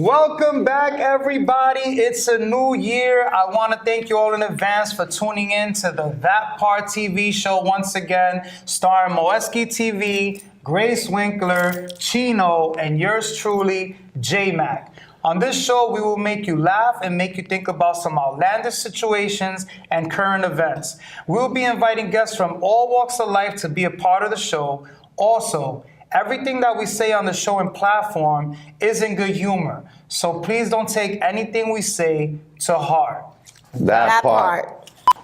Welcome back, everybody. It's a new year. I want to thank you all in advance for tuning in to the That Part TV show once again, starring Moeski TV, Grace Winkler, Chino, and yours truly, J-Mac. On this show, we will make you laugh and make you think about some outlandish situations and current events. We'll be inviting guests from all walks of life to be a part of the show. Also, everything that we say on the show and platform is in good humor. So please don't take anything we say to heart. That part.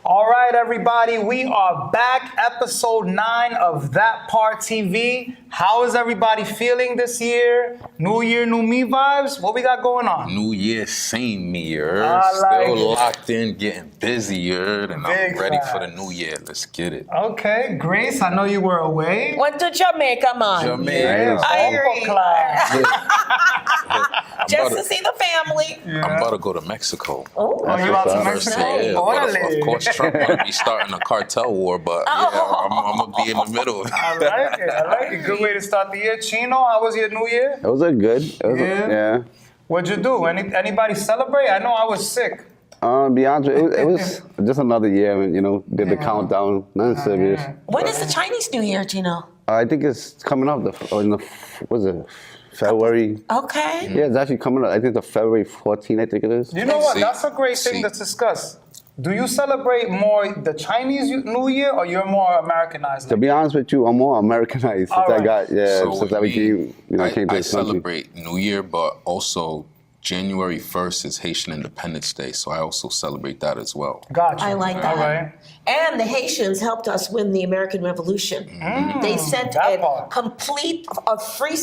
All right, everybody, we are back, episode 9 of That Part TV. How is everybody feeling this year? New year, new me vibes? What we got going on? New year, same me, Still like locked in, getting busier, and I'm Big ready for facts. the new year. Let's get it. Okay, Grace, I know you were away. Went to Jamaica, man. Jamaica. Irie. Class. Just to see the family. I'm about to go to Mexico. Oh, you out to First, Mexico? yeah, but Orale. of course, Trump might be starting a cartel war, but yeah, I'm going to be in the middle of it. I like it. Good way to start the year. Chino, how was your new year? It was a good. Yeah? What'd you do? Anybody celebrate? I know I was sick. Be honest, it was just another year. Did the countdown. Nothing serious. when is the Chinese New Year, Gino? I think it's coming up. Was it February? Okay. Yeah, it's actually coming up. I think the February 14th. I think it is. You know what? See- That's a great thing to discuss. Do you celebrate more the Chinese New Year or you're more Americanized? To be honest with you, I'm more Americanized since Alright. I got So since with I me, became came to I this country. celebrate New Year, but also January 1st is Haitian Independence Day, so I also celebrate that as well. Gotcha. I like that. All right. And the Haitians helped us win the American Revolution. They sent that a part. complete of free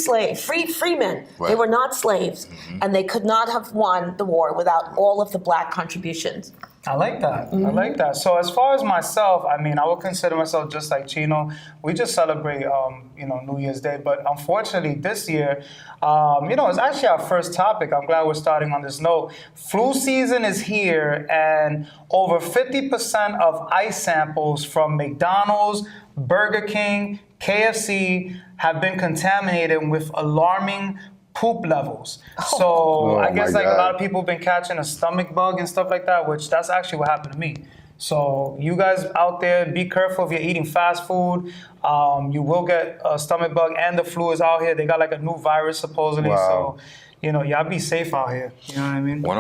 men. They Right. were not slaves, and they could not have won the war without all of the black contributions. I like that. I like that. So as far as myself, I mean, I would consider myself just like Chino. We just celebrate, New Year's Day. But unfortunately, this year, it's actually our first topic. I'm glad we're starting on this note. Flu season is here, and over 50% of ice samples from McDonald's, Burger King, KFC have been contaminated with alarming poop levels. So I Oh guess my like a lot God. of people have been catching a stomach bug and stuff like that, which that's actually what happened to me. So you guys out there, be careful if you're eating fast food. You will get a stomach bug, and the flu is out here. They got like a new virus supposedly. Wow. So, y'all be safe out here. You know what I mean? One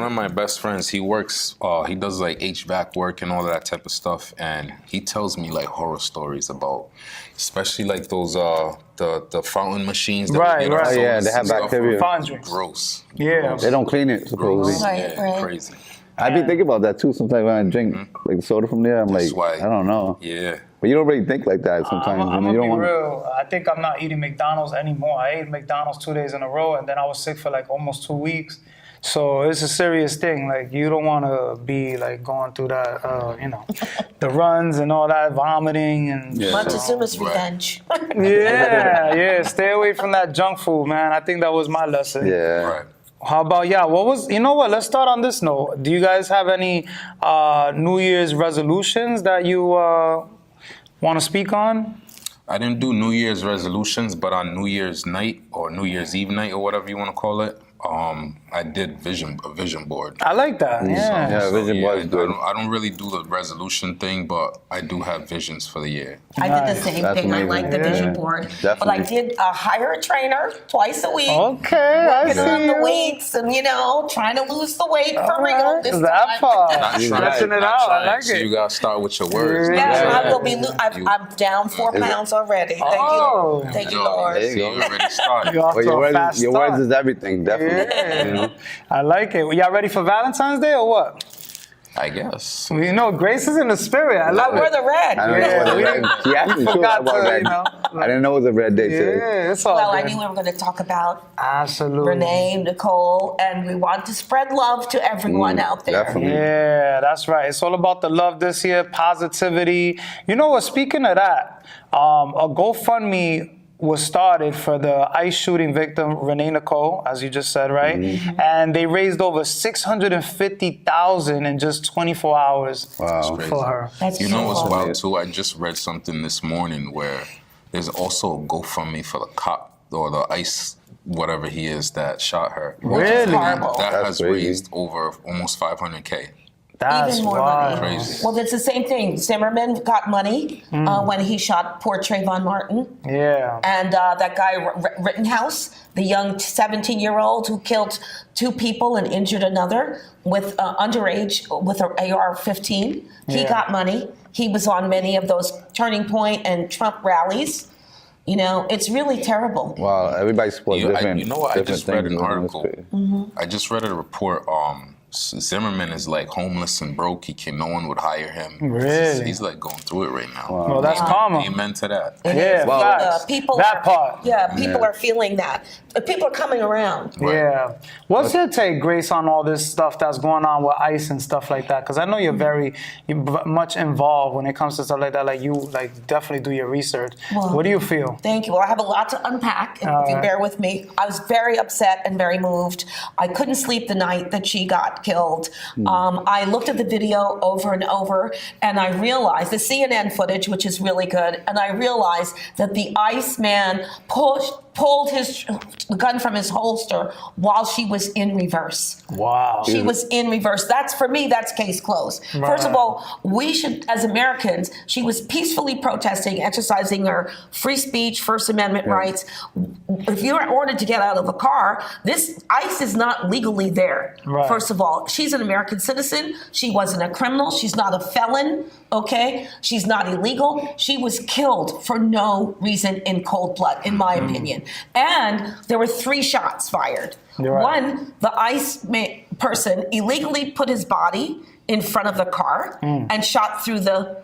of my best friends, he works, he does like HVAC work and all of that type of stuff, and he tells me like horror stories about, especially like those the fountain machines. That Right, we get right. our Oh, yeah, sodas they have and stuff. bacteria. Fountain drinks. Gross. Yeah. They don't clean it supposedly. Gross. Right, Yeah, right. crazy. I be thinking about that too. Sometimes when I drink like soda from there, I'm That's like, why- I don't know. Yeah. But you don't really think like that sometimes. I'm you gonna don't be want. real. I think I'm not eating McDonald's anymore. I ate McDonald's 2 days in a row, and then I was sick for like almost 2 weeks. So it's a serious thing. Like you don't want to be like going through that, the runs and all that, vomiting and. Yeah. Montezuma's Right. revenge. Yeah. Stay away from that junk food, man. I think that was my lesson. Yeah. Right. How about you know what? Let's start on this note. Do you guys have any New Year's resolutions that you want to speak on? I didn't do New Year's resolutions, but on New Year's night or New Year's Eve night or whatever you want to call it, I did a vision board. I like that. Yeah. Yeah, vision board is good. I don't really do the resolution thing, but I do have visions for the year. I did the Nice. same That's thing. I amazing. like the Yeah. vision board. But I Definitely. did hire a trainer twice a week. Okay, I Working on see the you. weights and, trying to lose the weight for All real right, this that time. part. Not Stretching it not out. I trying. like So it. you gotta start with your words. Yeah. Yes, Yeah. I will be. I'm down 4 pounds already. Thank Oh. you. Thank you, Yo, Lord. There you see, go. you already started. You're off Well, to your a fast words start. is everything, definitely. Yeah. You know? I like it. Y'all ready for Valentine's Day or what? I guess. Well, Grace is in the spirit. I love We're it. the red. I don't Yeah, know what we a red. She actually told forgot about to, red. I didn't know it was a red day today. Yeah, it's all Well, I good. knew we were going to talk about Absolutely. Renee, Nicole, and we want to spread love to everyone out there. Definitely. Yeah, that's right. It's all about the love this year, positivity. You know what? Speaking of that, a GoFundMe was started for the ice shooting victim, Renee Nicole, as you just said, right? And they raised over $650,000 in just 24 hours Wow. Crazy. for her. That's You know what's cool. wild too? I just read something this morning where there's also a GoFundMe for the cop or the ice whatever he is that shot her. Really? Horrible. That That's has crazy. raised over almost 500K. That's Even more wild. money. Crazy. Well, it's the same thing. Zimmerman got money when he shot poor Trayvon Martin. Yeah. And that guy Rittenhouse, the young 17-year-old who killed 2 people and injured another with underage with an AR-15. He Yeah. got money. He was on many of those Turning Point and Trump rallies. You know, it's really terrible. Wow, everybody supports different. You know what? I different just read things an in this article. space. I just read a report. Zimmerman is like homeless and broke. No one would hire him. Really? He's like going through it right now. Well, that's karma. Amen to that. It Yeah, is. facts. People That are, part. Yeah, people Yeah. are feeling that. People are coming around. Right. Yeah. What's your take, Grace, on all this stuff that's going on with ICE and stuff like that? Because I know you're much involved when it comes to stuff like that. Like, you definitely do your research. Well, What do you feel? Thank you. Well, I have a lot to unpack, if you right. bear with me. I was very upset and very moved. I couldn't sleep the night that she got killed. I looked at the video over and over, and I realized the CNN footage, which is really good, and I realized that the ICE man pulled his gun from his holster while she was in reverse. Wow. She was in reverse. That's, for me, that's case closed. First of all, we should, as Americans, she was peacefully protesting, exercising her free speech, First Amendment rights. If you're ordered to get out of a car, this ICE is not legally there. Right. First of all, she's an American citizen. She wasn't a criminal. She's not a felon. Okay? She's not illegal. She was killed for no reason in cold blood, in my opinion. And there were 3 shots fired. You're right. One, the ICE person illegally put his body in front of the car and shot through the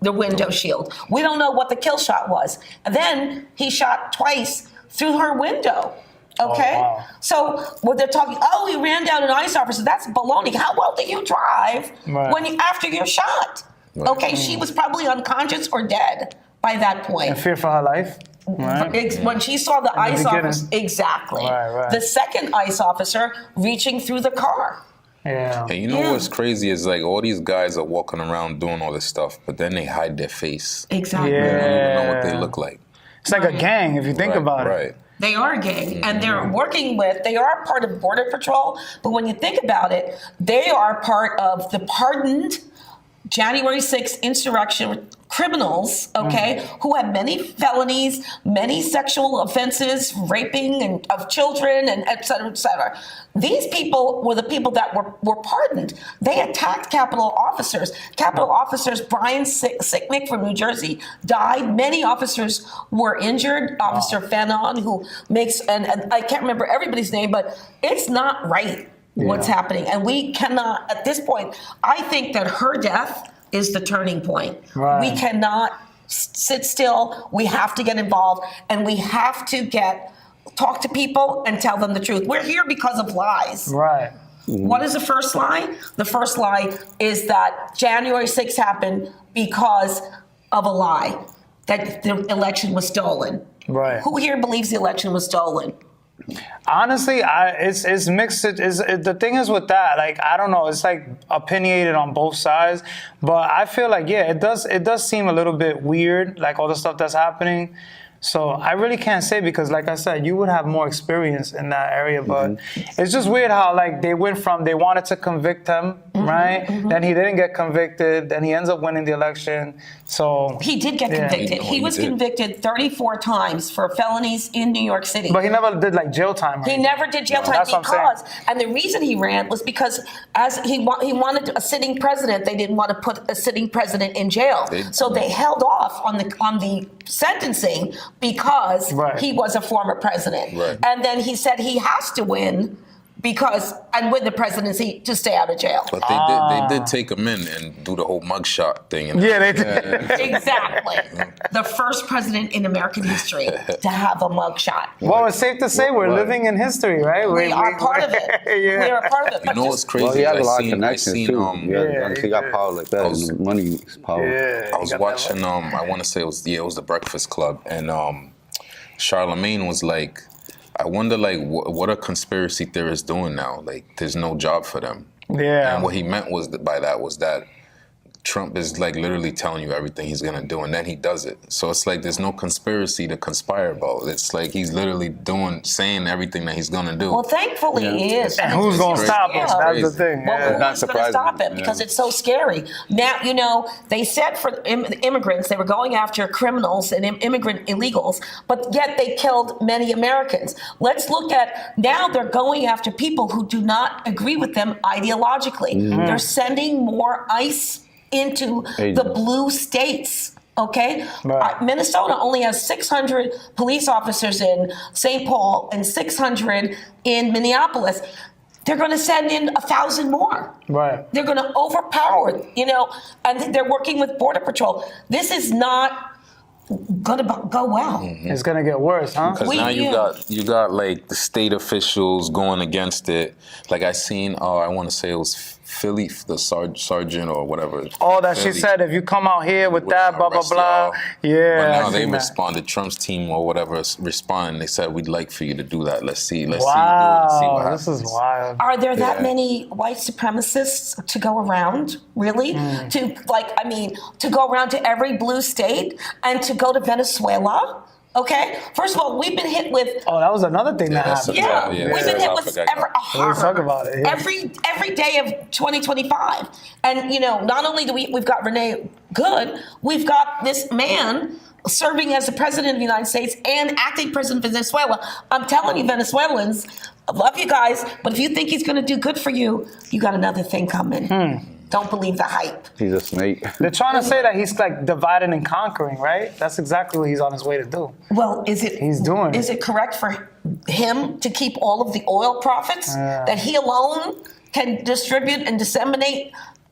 window shield. We don't know what the kill shot was. And then he shot twice through her window. Okay? Oh, wow. So when they're talking, oh, he ran down an ICE officer, that's baloney. How well do you drive Right. after you're shot? Right. Okay, she was probably unconscious or dead by that point. And fear for her life? Right. When she saw the ICE beginning. officer, exactly. Right. The second ICE officer reaching through the car. Yeah. And you know what's crazy is like all these guys are walking around doing all this stuff, but then they hide their face. Exactly. You don't even know Yeah. what they look like. It's like a gang if you think about it. Right. They are a gang, and they're working with, they are part of Border Patrol, but when you think about it, they are part of the pardoned January 6th insurrection criminals, okay, who have many felonies, many sexual offenses, raping of children, and et cetera, et cetera. These people were the people that were pardoned. They attacked Capitol officers. Capitol officers, Brian Sicknick from New Jersey, died. Many officers were injured. Officer Fanon, who makes, and I can't remember everybody's name, but it's not right what's happening. And we cannot, at this point, I think that her death is the turning point. Right. We cannot sit still. We have to get involved, and we have to talk to people and tell them the truth. We're here because of lies. Right. What is the first lie? The first lie is that January 6th happened because of a lie, that the election was stolen. Right. Who here believes the election was stolen? Honestly, it's mixed. The thing is with that, like, I don't know, it's like opinionated on both sides, but I feel like, yeah, it does seem a little bit weird, like all the stuff that's happening. So I really can't say, because like I said, you would have more experience in that area, but it's just weird how like they wanted to convict him, right? Then he didn't get convicted, then he ends up winning the election. So He did get convicted. He was convicted 34 times for felonies in New York City. But he never did like jail time. He never did jail time That's what I'm saying. and the reason he ran was because as he wanted a sitting president. They didn't want to put a sitting president in jail, so they held off on the sentencing because he was a former president. Right. And then he said he has to win and win the presidency to stay out of jail. But they did take him in and do the whole mugshot thing. And Yeah, they did. Exactly. The first president in American history to have a mugshot. Well, it's safe to say we're living in history, right? We are part of it. Yeah. We are part of it. You know what's crazy? Well, he has a lot of I connections seen, too. He got power like that. And money is power. Yeah, I was watching. I want to say it was the Breakfast Club, and Charlemagne was like, I wonder like what are conspiracy theorists doing now? Like, there's no job for them. Yeah. And what he meant was that Trump is like literally telling you everything he's gonna do, and then he does it. So it's like there's no conspiracy to conspire about. It's like he's literally saying everything that he's gonna do. Well, thankfully he is. And who's going to stop us? That's the thing. Well, Yeah. who's going to surprising. stop it? Because it's so scary. Now, they said for immigrants, they were going after criminals and immigrant illegals, but yet they killed many Americans. Let's look at, now they're going after people who do not agree with them ideologically. They're sending more ICE into the blue states. Okay, Right. Minnesota only has 600 police officers in St. Paul and 600 in Minneapolis. They're going to send in 1,000 more. Right. They're going to overpower, and they're working with Border Patrol. This is not going to go well. It's going to get worse, huh? Because now you got like the state officials going against it. Like I seen, I want to say it was Philly, the sergeant or whatever. Oh, that she Philly said, if you come out here with that, blah, blah, arrest blah. y'all. Yeah. But now I they seen that. responded, Trump's team or whatever responded. They said, we'd like for you to do that. Let's see you do it and see Wow, what happens. this is wild. Are there that many white supremacists to go around, really? To go around to every blue state and to go to Venezuela? Okay, first of all, we've been hit with. Oh, that was another thing that that's happened. Yeah, We've been hit with Let's talk about it. Yeah. every day of 2025, and not only do we've got Renee Good, we've got this man serving as the president of the United States and acting president of Venezuela. I'm telling you, Venezuelans, I love you guys, but if you think he's going to do good for you, you got another thing coming. Don't believe the hype. He's a snake. They're trying to say that he's like dividing and conquering, right? That's exactly what he's on his way to do. Well, is it? He's doing Is it correct for him to keep all of the oil profits that he alone can distribute and disseminate,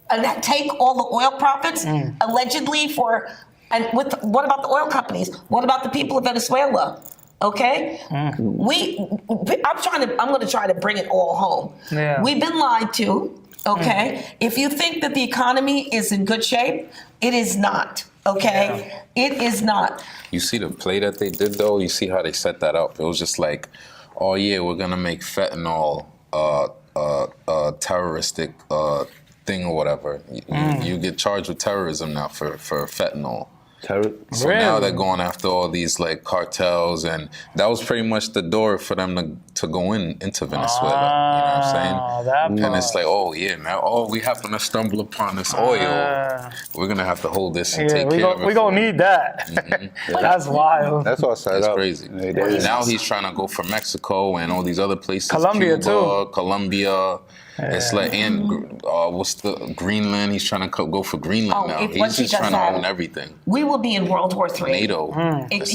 and take all the oil profits allegedly for? And what about the oil companies? What about the people of Venezuela? Okay, I'm going to try to bring it all home. Yeah. We've been lied to. Okay, if you think that the economy is in good shape, it is not. Okay, it is not. You see the play that they did though? You see how they set that up? It was just like, oh yeah, we're gonna make fentanyl terroristic thing or whatever. You get charged with terrorism now for fentanyl. So now they're going after all these like cartels, and that was pretty much the door for them to go into Venezuela. You know what I'm saying? And it's like, oh yeah, man, we happen to stumble upon this oil. We're gonna have to hold this and take care of it. We're gonna need that. That's wild. That's what set It's up. crazy. They- Now he's trying to go for Mexico and all these other places. Colombia, Cuba, too. Colombia. It's like, and what's the Greenland? He's trying to go for Greenland now. Once he He's just does trying that, to own everything. We will be in World War III. NATO. You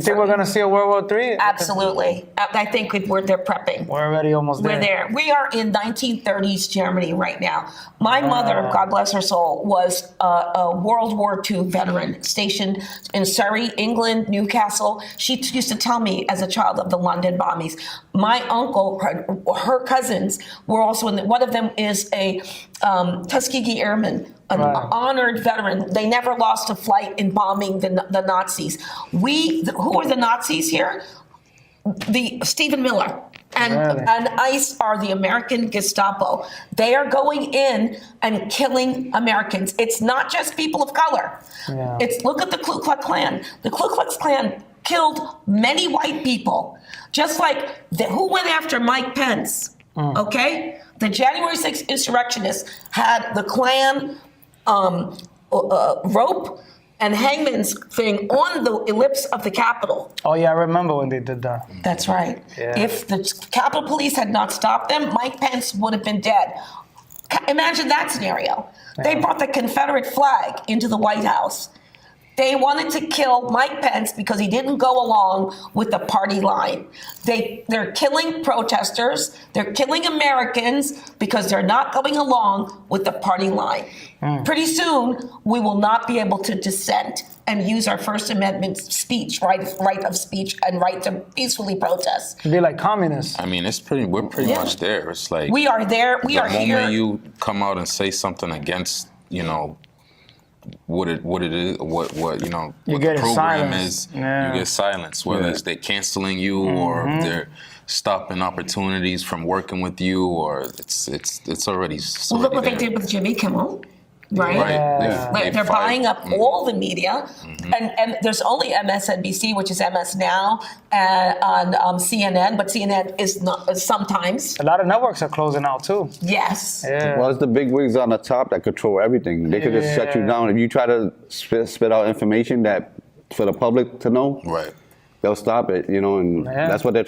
think we're gonna see a World War III? Absolutely. I think they're prepping. We're already almost there. We're there. We are in 1930s Germany right now. My mother, God bless her soul, was a World War II veteran stationed in Surrey, England, Newcastle. She used to tell me as a child of the London bombings. My uncle, her cousins were also in one of them is a Tuskegee Airman, an honored veteran. They never lost a flight in bombing the Nazis. Who are the Nazis here? The Stephen Miller and ICE are the American Gestapo. They are going in and killing Americans. It's not just people of color. Look at the Ku Klux Klan. The Ku Klux Klan killed many white people, just like who went after Mike Pence. Okay, the January 6th insurrectionists had the Klan rope and hangman's thing on the ellipse of the Capitol. Oh yeah, I remember when they did that. That's right. Yeah. If the Capitol Police had not stopped them, Mike Pence would have been dead. Imagine that scenario. They brought the Confederate flag into the White House. They wanted to kill Mike Pence because he didn't go along with the party line. They're killing protesters. They're killing Americans because they're not going along with the party line. Pretty soon, we will not be able to dissent and use our First Amendment speech, right of speech, and right to peacefully protest. It'd be like communists. I mean, we're pretty much there. It's like we are there. We are here. The moment you come out and say something against, what it is, what the program is, you get silence. Whether it's they canceling you or they're stopping opportunities from working with you, or it's already. Well, look what they did with Jimmy Kimmel. right? Yeah. They're buying up all the media, and there's only MSNBC, which is MS Now, on CNN, but CNN is not sometimes. A lot of networks are closing out too. Yes. Yeah. Well, it's the big wigs on the top that control everything. They could just shut you down if you try to spit out information that for the public to know. Right. They'll stop it, and that's what they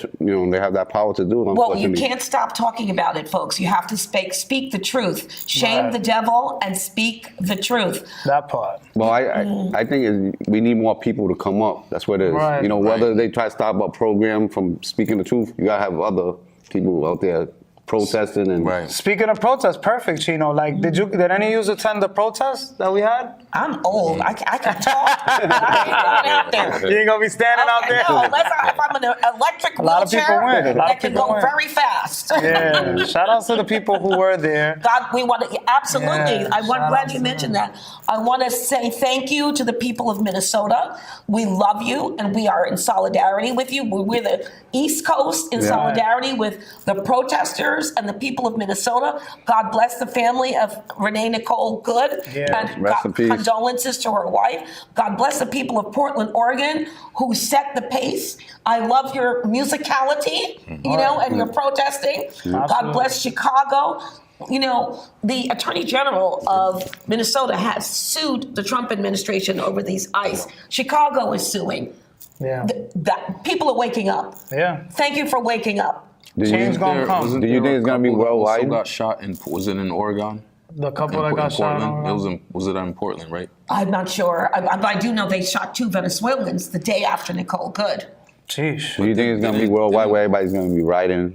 have that power to do. Well, you can't stop talking about it, folks. You have to speak the truth. Shame the devil and speak the truth. That part. Well, I think we need more people to come up. That's what it is. Right. Whether they try to stop a program from speaking the truth, you gotta have other people out there protesting and. Right. Speaking of protests, perfect, Chino. Like, did any of you attend the protest that we had? I'm old. I can talk. I ain't going out there. You ain't gonna be standing out there. No, unless if I'm in an electric A lot of people wheelchair went. A lot that of can people go went. very fast. Yeah. Shout out to the people who were there. God, we want to absolutely. Yeah, I'm shout out glad to you mentioned them. that. I want to say thank you to the people of Minnesota. We love you, and we are in solidarity with you. We're the East Coast in solidarity with the protesters and the people of Minnesota. God bless the family of Renee Nicole Good, and Rest in peace. Condolences to her wife. God bless the people of Portland, Oregon, who set the pace. I love your musicality, and your protesting. God bless Chicago. The Attorney General of Minnesota has sued the Trump administration over these ICE. Chicago is suing. Yeah. That people are waking up. Yeah. Thank you for waking up. Change gonna come. Do you think it's gonna be worldwide? Got shot was it in Oregon? The couple that got shot. Portland. Was it in Portland, right? I'm not sure. I do know they shot 2 Venezuelans the day after Nicole Good. Jeez. Do you think it's gonna be worldwide where everybody's gonna be rioting?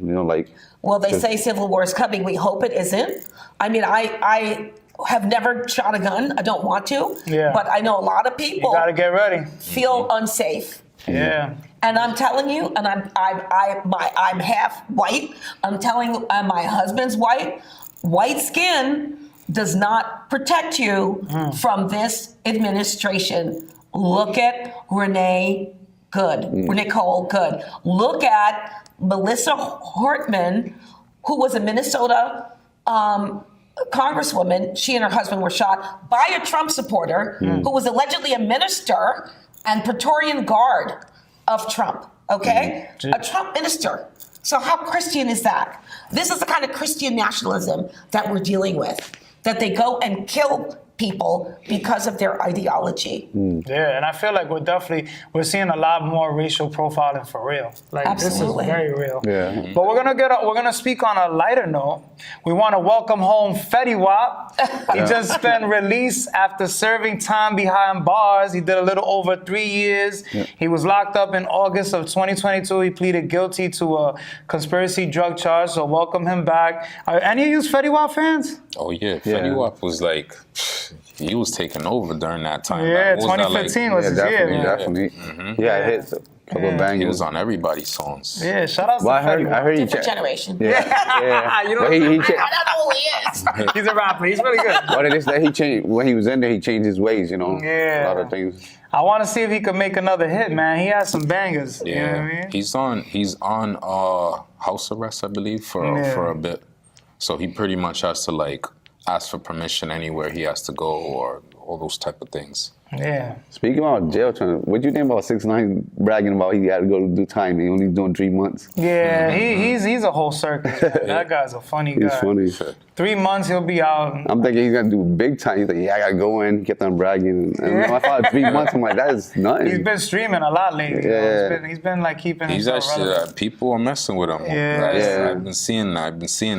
Well, they say civil war is coming. We hope it isn't. I mean, I have never shot a gun. I don't want to. Yeah. But I know a lot of people You gotta get ready. feel unsafe. Yeah. And I'm telling you, and I'm half white. I'm telling you, my husband's white. White skin does not protect you from this administration. Look at Renee Good, Nicole Good. Look at Melissa Hortman, who was a Minnesota congresswoman. She and her husband were shot by a Trump supporter who was allegedly a minister and Praetorian Guard of Trump, okay? A Trump minister. So how Christian is that? This is the kind of Christian nationalism that we're dealing with, that they go and kill people because of their ideology. Yeah, and I feel like we're seeing a lot more racial profiling for real. Like Absolutely. This is very real. Yeah. But we're gonna speak on a lighter note. We want to welcome home Fetty Wap. He just been released after serving time behind bars. He did a little over 3 years. Yeah. He was locked up in August of 2022. He pleaded guilty to a conspiracy drug charge. So welcome him back. Are any of you Fetty Wap fans? Oh yeah, Fetty Wap was like, he was taking over during that time. Yeah, What was that, 2015 was his year. Man. Definitely. Yeah, it hits a couple of bangers. He was on everybody's songs. Yeah, shout out to Well, I Fetty Wap. heard he Different generation. Yeah. You know But what I'm he saying? changed. I don't know who he is. He's a rapper. He's really good. What it is that he changed when he was in there, he changed his ways, Yeah. A lot of things. I want to see if he could make another hit, man. He has some bangers. Yeah, You know what I mean? he's on house arrest, I believe, for a bit. So he pretty much has to like ask for permission anywhere he has to go or all those type of things. Yeah. Speaking about jail term, what do you think about 6ix9ine bragging about he had to go do time and he only doing 3 months? Yeah, he's a whole circus. That guy's a funny guy. He's funny. 3 months, he'll be out. I'm thinking he's gonna do big time. He's like, I gotta go in, get them bragging. And I thought 3 months, I'm like, that is nothing. He's been streaming a lot lately. Yeah. He's been like keeping He's himself actually relevant. people are messing with him. Yeah. I've been seeing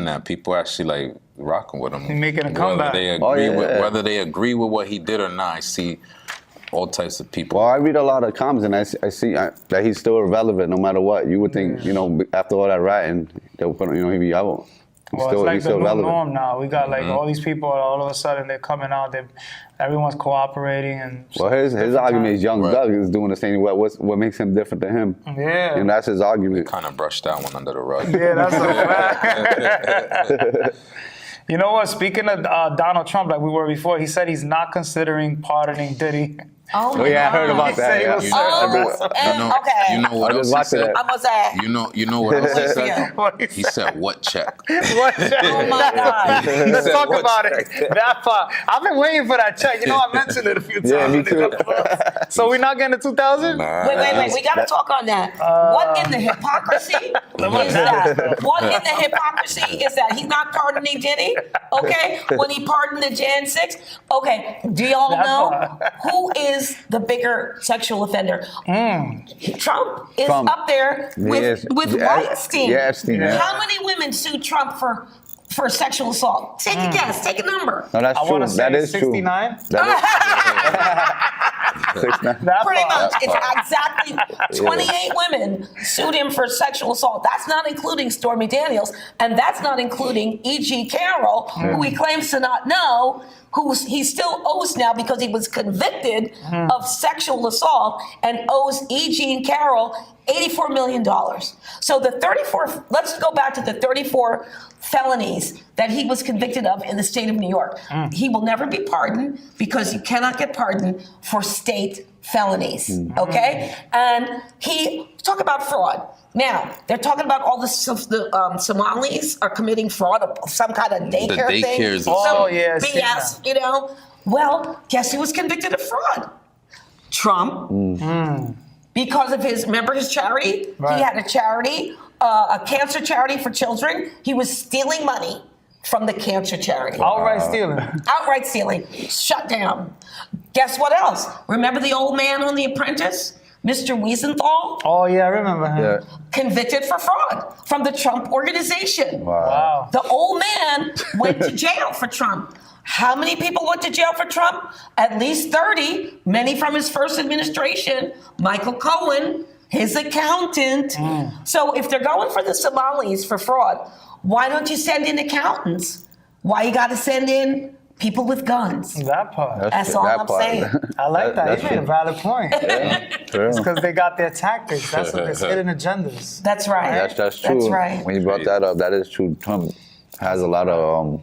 that. People actually like rocking with him. He's making a comeback. Whether they agree with what he did or not, I see all types of people. Well, I read a lot of comments and I see that he's still relevant no matter what. You would think, after all that ratting, they'll put, he'd be out. Well, it's like the new norm now. We got like all these people. All of a sudden, they're coming out. Everyone's cooperating and. Well, his argument is Young Doug is doing the same. What makes him different than him? Yeah. And that's his argument. Kind of brushed that one under the rug. Yeah, that's a fact. You know what? Speaking of Donald Trump, like we were before, he said he's not considering pardoning Diddy. Oh my Oh yeah, I heard God. about that. Yeah. Okay. You know what I else just he watched said? it. I'm gonna say. You know what else he What said? What he He said, "What check?" Oh my God. Let's said, talk "What about check?" it. That part. I've been waiting for that check. You know, I mentioned it a few times. Yeah, me too. So we're not getting to 2000? Nah. Wait. We got to talk on that. What in the hypocrisy is that? What in the hypocrisy is that? He's not pardoning Diddy, okay? When he pardoned the Jan 6, okay, do y'all know who is the bigger sexual offender? Trump is Trump. up there with Weinstein. Yeah, Epstein. Yeah. How many women sued Trump for sexual assault? Take a guess. Take a number. No, that's I true. want to say That is 69. true. That is 69. That Pretty part. much. It's exactly 28 women sued him for sexual assault. That's not including Stormy Daniels, and that's not including E.G. Carroll, who he claims to not know, who he still owes now because he was convicted of sexual assault and owes E.G. Carroll $84 million. So the 34, let's go back to the 34 felonies that he was convicted of in the state of New York. He will never be pardoned because you cannot get pardoned for state felonies, okay? And talk about fraud. Now, they're talking about all the Somalis are committing fraud of some kind of daycare thing. daycares. Oh, yeah, I've seen BS, you know? Well, guess who was convicted of fraud? Trump. Because of his charity? Right. He had a charity, a cancer charity for children. He was stealing money from the cancer charity. Outright stealing. Outright stealing. Shut down. Guess what else? Remember the old man on The Apprentice? Mr. Wiesenthal? Oh, yeah, I remember him. Yeah. Convicted for fraud from the Trump organization. Wow. The old man went to jail for Trump. How many people went to jail for Trump? At least 30, many from his first administration. Michael Cohen, his accountant. So if they're going for the Somalis for fraud, why don't you send in accountants? Why you got to send in people with guns? That part. That's all that I'm part. saying. I like that. That's You made a true. valid point. True. It's because they got their tactics. That's what there's hidden agendas. That's right. That's true. That's right. When you brought that up, that is true. Trump has a lot of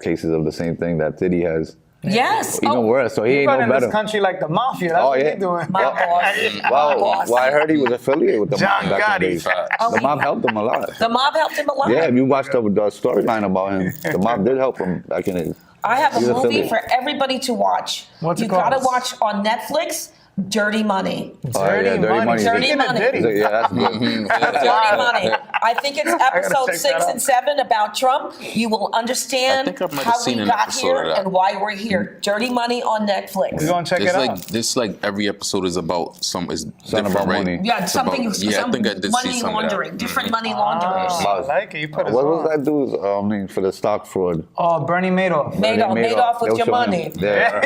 cases of the same thing that Diddy has. Yes. Even worse. So he ain't Running no this better. country like the mafia. That's what yeah. they doing. My boss. Well, I heard he was affiliated with the John mob back in the Gotti. days. Oh, The mob he- helped him a lot. The mob helped him a lot. Yeah, if you watched the storyline about him, the mob did help him back in the. I have a He's movie affiliated. for everybody to watch. What's you it called? gotta watch on Netflix. Dirty Money. Oh, yeah, Dirty Money. Dirty Speaking of Money. Diddy. Yeah, that's good. Dirty Money. I think it's episode check 6 that and 7 about Trump. You will understand I think I might have how seen we an got episode here of that. and why we're here. Dirty Money on Netflix. We're going to check It's it like out. this, like every episode is about Something different, about right? money. Yeah, It's something. about- yeah, some I think I did see money some of that. laundering. Different money Ah, launderers. I like it. You put it What on. was that dude's name for the stock fraud? Oh, Bernie Madoff. Madoff with That was your money. Yeah.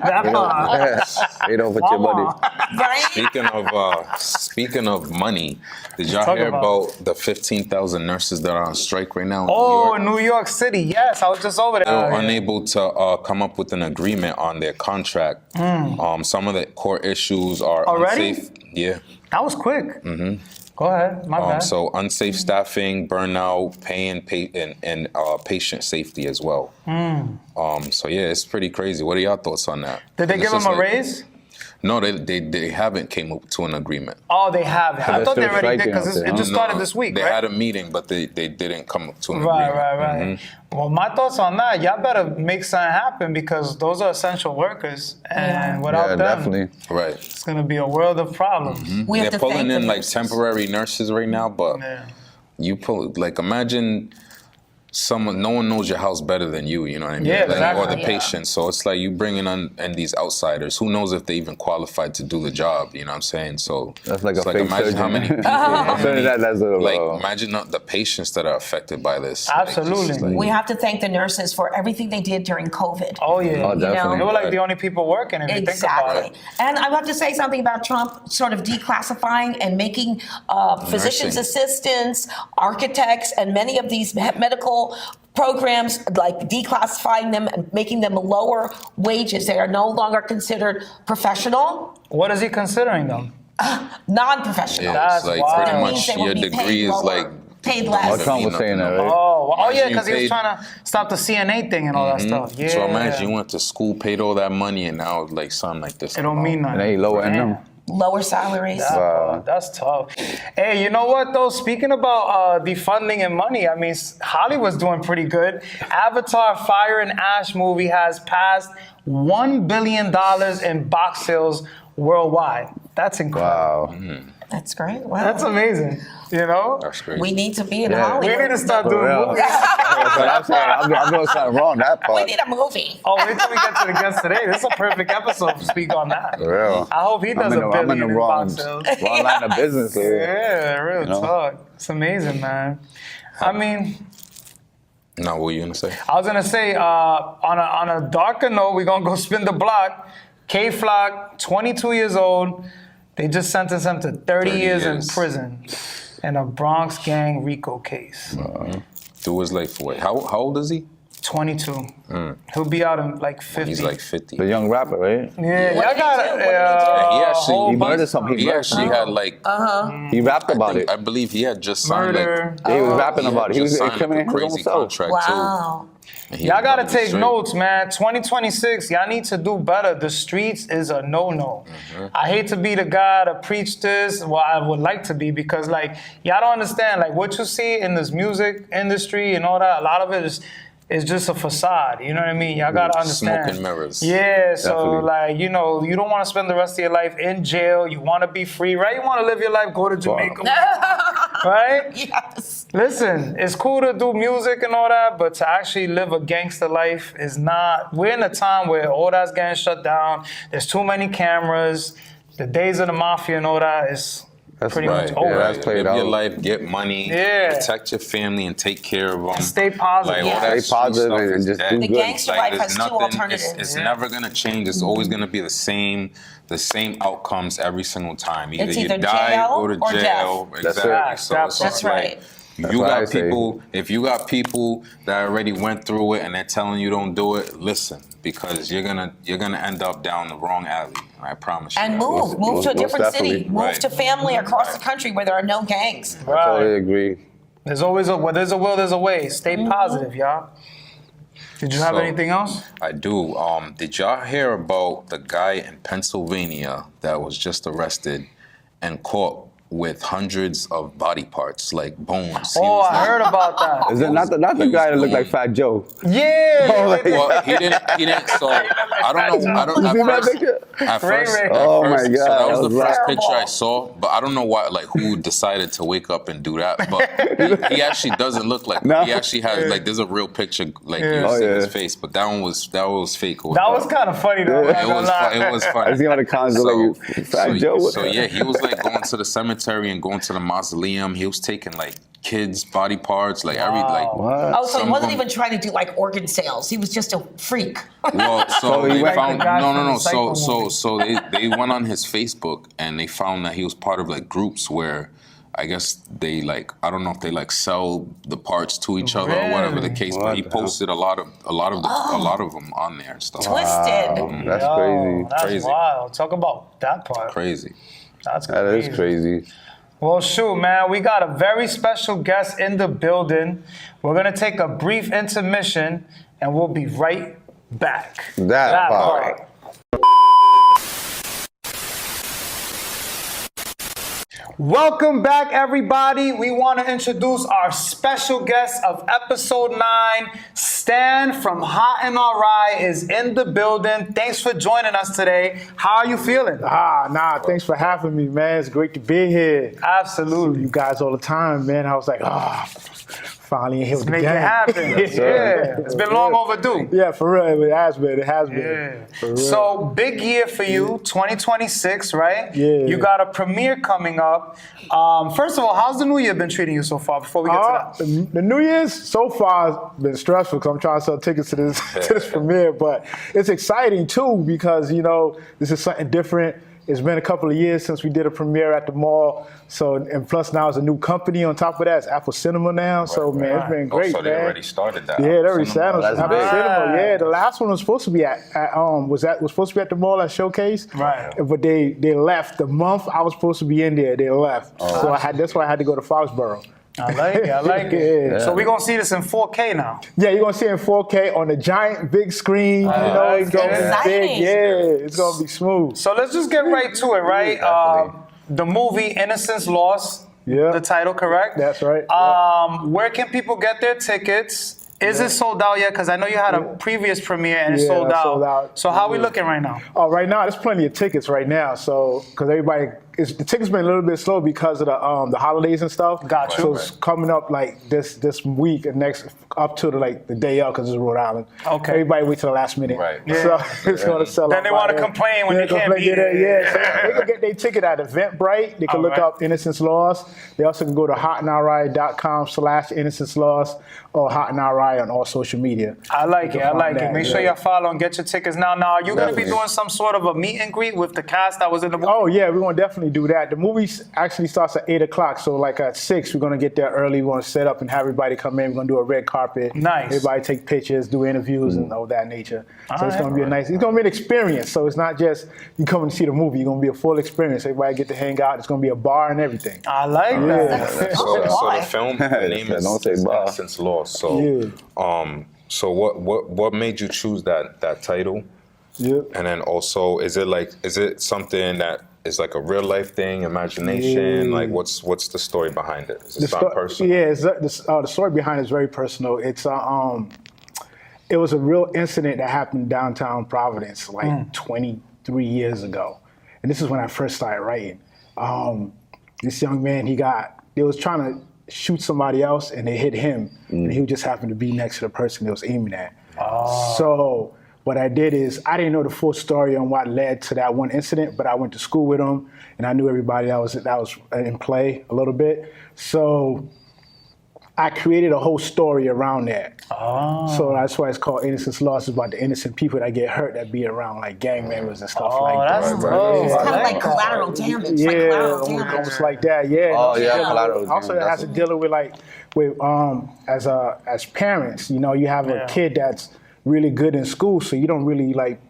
That part. They don't put your money. Right? Speaking of money, did y'all Talk hear about about the 15,000 nurses that are on strike right now in Oh, New York? New York City. Yes, I was just over there. They were unable to come up with an agreement on their contract. Some of the core issues are Already? unsafe. Yeah. That was quick. Go ahead. My bad. So unsafe staffing, burnout, pay and patient safety as well. So yeah, it's pretty crazy. What are y'all thoughts on that? Did they And give it's him just a like- raise? No, they haven't came up to an agreement. Oh, they have. I they're thought they still already did striking because out there, it huh? just started this week, They right? had a meeting, but they didn't come up to an Right, agreement. Well, my thoughts on that, y'all better make something happen because those are essential workers. And without Yeah, them, definitely. Right. it's going to be a world of problems. We have They're to thank pulling the in like nurses. temporary nurses right now, but Yeah. you pull like imagine no one knows your house better than you know what I mean? Yeah, Like, exactly. or the Yeah. patient. So it's like you bringing on and these outsiders. Who knows if they even qualified to do the job? You know what I'm saying? So That's like it's a fake imagine surgeon. how many people, That's a, like imagine the patients that are affected by this. Like, it's just Absolutely. like- We have to thank the nurses for everything they did during COVID. Oh, yeah. Oh, definitely. They were like the only people working, if you think about Exactly. it. And I want to say something about Trump sort of declassifying and making physicians' Nursing. assistants, architects, and many of these medical programs, like declassifying them and making them lower wages. They are no longer considered professional, What is he considering, though? non-professional. Yeah, That's it's like wild. pretty That much means they will your be degree paid is lower, like paid Oh, less. Trump was saying that, right? Oh, Oh yeah, Imagine because he you was paid- trying to stop the CNA thing and all that stuff. Yeah. So imagine you went to school, paid all that money, and now like something like this. It don't mean nothing. And they lower end them. Lower salaries. That's tough. Hey, you know what though? Speaking about defunding and money, I mean, Hollywood's doing pretty good. Avatar: Fire and Ash movie has passed $1 billion in box sales worldwide. That's incredible. Wow. That's great. Wow. That's amazing. You know? That's crazy. We need to be in Yeah. We Hollywood. need to start doing real. movies. But I'm saying, I'm doing something wrong, that We part. need a movie. Oh, wait till we get to the guest today. This is a perfect episode to speak on that. For real. I hope he does a I'm billion in the in wrong, box sales. wrong line of business here. Yeah, real You know? talk. It's amazing, man. I mean, Now, what were you gonna say? I was gonna say on a darker note, we're gonna go spin the block. K Flock, 22 years old. They just sentenced him to 30 years in prison in a Bronx gang RICO case. Do his life away. How old is he? 22. He'll be out in like 50. He's like 50. The young rapper, right? yeah, What y'all did he got do? What did he do? He a actually- whole He bunch- murdered something. He actually had like He rapped about it. I believe he had just signed murder. Yeah, he was rapping about it. He was just signed a incriminating his own crazy self. contract Wow. too. And he Y'all was gotta running take straight. notes, man. 2026, y'all need to do better. The streets is a no-no. I hate to be the guy to preach this. Well, I would like to be because, like, y'all don't understand. Like, what you see in this music industry and all that, a lot of it is just a facade. You know what I mean? Y'all gotta understand. Smoke and mirrors. Yeah, so Definitely. like, you know, you don't want to spend the rest of your life in jail. You want to be free, right? You want to live your life, go to Jamaica, right? Yes. Listen, it's cool to do music and all that, but to actually live a gangster life is not. We're in a time where all that's getting shut down. There's too many cameras. The days of the mafia and all that is That's pretty right. much Yeah, over. that's played Live your out. life, get money, Yeah. protect your family, and take care of them. Stay positive. Like, all Yeah. that Stay positive street stuff and is just dead. do The good. gangster life there's has two nothing- alternatives. It's never gonna change. It's always gonna be the same outcomes every single time. Either It's you either die, jail go to or jail. death. That's Exactly. it. So That's it's just right. like, That's you what I got say. people. If you got people that already went through it and they're telling you don't do it, listen, because you're gonna end up down the wrong alley. I promise you. And that. move to a most different city. definitely. Move Right. to family across the country where there are no gangs. I totally Right. agree. There's always where there's a will, there's a way. Stay positive, y'all. Did you have So- anything else? I do. Did y'all hear about the guy in Pennsylvania that was just arrested and caught with hundreds of body parts, like bones? He Oh, was I like- heard about that. Is it not the he guy was that looked like going- Fat Joe? Yeah. Well, he didn't. So I don't know. I don't. You At seen that first, picture? at Ray first, Ray. at Oh my first- God, So that was that the was first terrible. picture I saw, but I don't know why. Like, who decided to wake up and do that? But he actually doesn't look like. No. He actually has like. There's a real picture, like Yeah. you Oh, see yeah. his face, but that was fake. Or That was whatever. kind of funny though. Yeah. I'm not gonna lie. It was I funny. see how the cons are like Fat Joe. So yeah, he was like going to the cemetery and going to the mausoleum. He was taking like kids' body parts, like every like. What? Oh, so he Some wasn't of them- even trying to do like organ sales. He was just a freak. Well, so So he they went- found Like the guy no. from the Psycho So movie. so they went on his Facebook and they found that he was part of like groups where. I guess they like I don't know if they like sell the parts to each other or whatever the Really? case, What but he the hell? posted a lot of them on there and stuff. Twisted. That's Yo, crazy. That's Crazy. wild. Talk about that part. Crazy. That's That crazy. is crazy. Well, shoot, man, we got a very special guest in the building. We're gonna take a brief intermission, and we'll be right back. That part. Welcome back, everybody. We want to introduce our special guest of episode 9. Stan from Hot and Alright is in the building. Thanks for joining us today. How are you feeling? Thanks for having me, man. It's great to be here. Absolutely. You guys all the time, man. I was like, finally in here with the Make it gang. happen. Yeah. It's been long overdue. Yeah, for real. It has been. It has been. Yeah. For real. So big year for you, 2026, right? Yeah. You got a premiere coming up. First of all, how's the new year been treating you so far? Before we get to that, the New Year's so far has been stressful because I'm trying to sell tickets to this to this premiere, but it's exciting too because this is something different. It's been a couple of years since we did a premiere at the mall, so and plus now it's a new company on top of that. It's Apple Cinema now, so man, it's been great, so they man. already started that. Yeah, they already started That's Apple big. Cinema. Yeah, the last one was supposed to be was supposed to be at the mall at Showcase, Right. But they left the month I was supposed to be in there. They left, so that's why I had to go to Foxborough. I like it. I like it. Yeah. So we're gonna see this in 4K now. Yeah, you're gonna see it in 4K on the giant big screen. You know, it's gonna be Exciting. big. Yeah, it's gonna be smooth. So let's just get right to it, right? The movie Innocence Lost. Yeah. The title, correct? That's right. Where can people get their tickets? Is it sold out yet? Because I know you had a previous premiere and it's sold out. So how are we looking right now? Oh, right now there's plenty of tickets right now. So because everybody, the tickets been a little bit slow because of the holidays and stuff. Gotcha. So it's coming up like this week and next up to the day of because it's Rhode Island. Okay. Everybody wait till the last minute. Right. So it's gonna sell out. Then they want to complain when they can't be there. Yeah. So they can get their ticket at Eventbrite. They can look up Innocence Lost. They also can go to hotandalright.com/Innocence Lost or Hot and Alright on all social media. I like it. I like it. Make sure Yeah. you follow and get your tickets now. Now, are you going to be doing some sort of a meet and greet with the cast that was in the movie? Oh yeah, we're gonna definitely do that. The movie actually starts at 8 o'clock, so like at 6, we're gonna get there early. We're gonna set up and have everybody come in. We're gonna do a red carpet. Nice. Everybody take pictures, do interviews, and all that nature. So it's gonna be it's gonna be an experience. So it's not just you come and see the movie. You're gonna be a full experience. Everybody get to hang out. It's gonna be a bar and everything. I like that. So boy. the film, the name is Don't say bar. Innocence Lost. So, so what made you choose that title? Yeah. And then also, is it something that is like a real life thing, imagination? Yeah. Like, what's the story behind it? Is it something personal? Yeah, the story behind it is very personal. It's it was a real incident that happened downtown Providence like 23 years ago, and this is when I first started writing. This young man, they was trying to shoot somebody else, and they hit him, and he just happened to be next to the person they was aiming at. So what I did is I didn't know the full story on what led to that one incident, but I went to school with him, and I knew everybody that was in play a little bit. So I created a whole story around that. So that's why it's called Innocence Lost. It's about the innocent people that get hurt that be around, like gang members and stuff like that. That's dope. It's I kind of like like collateral damage. Yeah, Like collateral damage. almost like that. Yeah. Oh, yeah, collateral Also, it damage. has to deal with as parents. You know, you have a kid that's really good in school, so you don't really like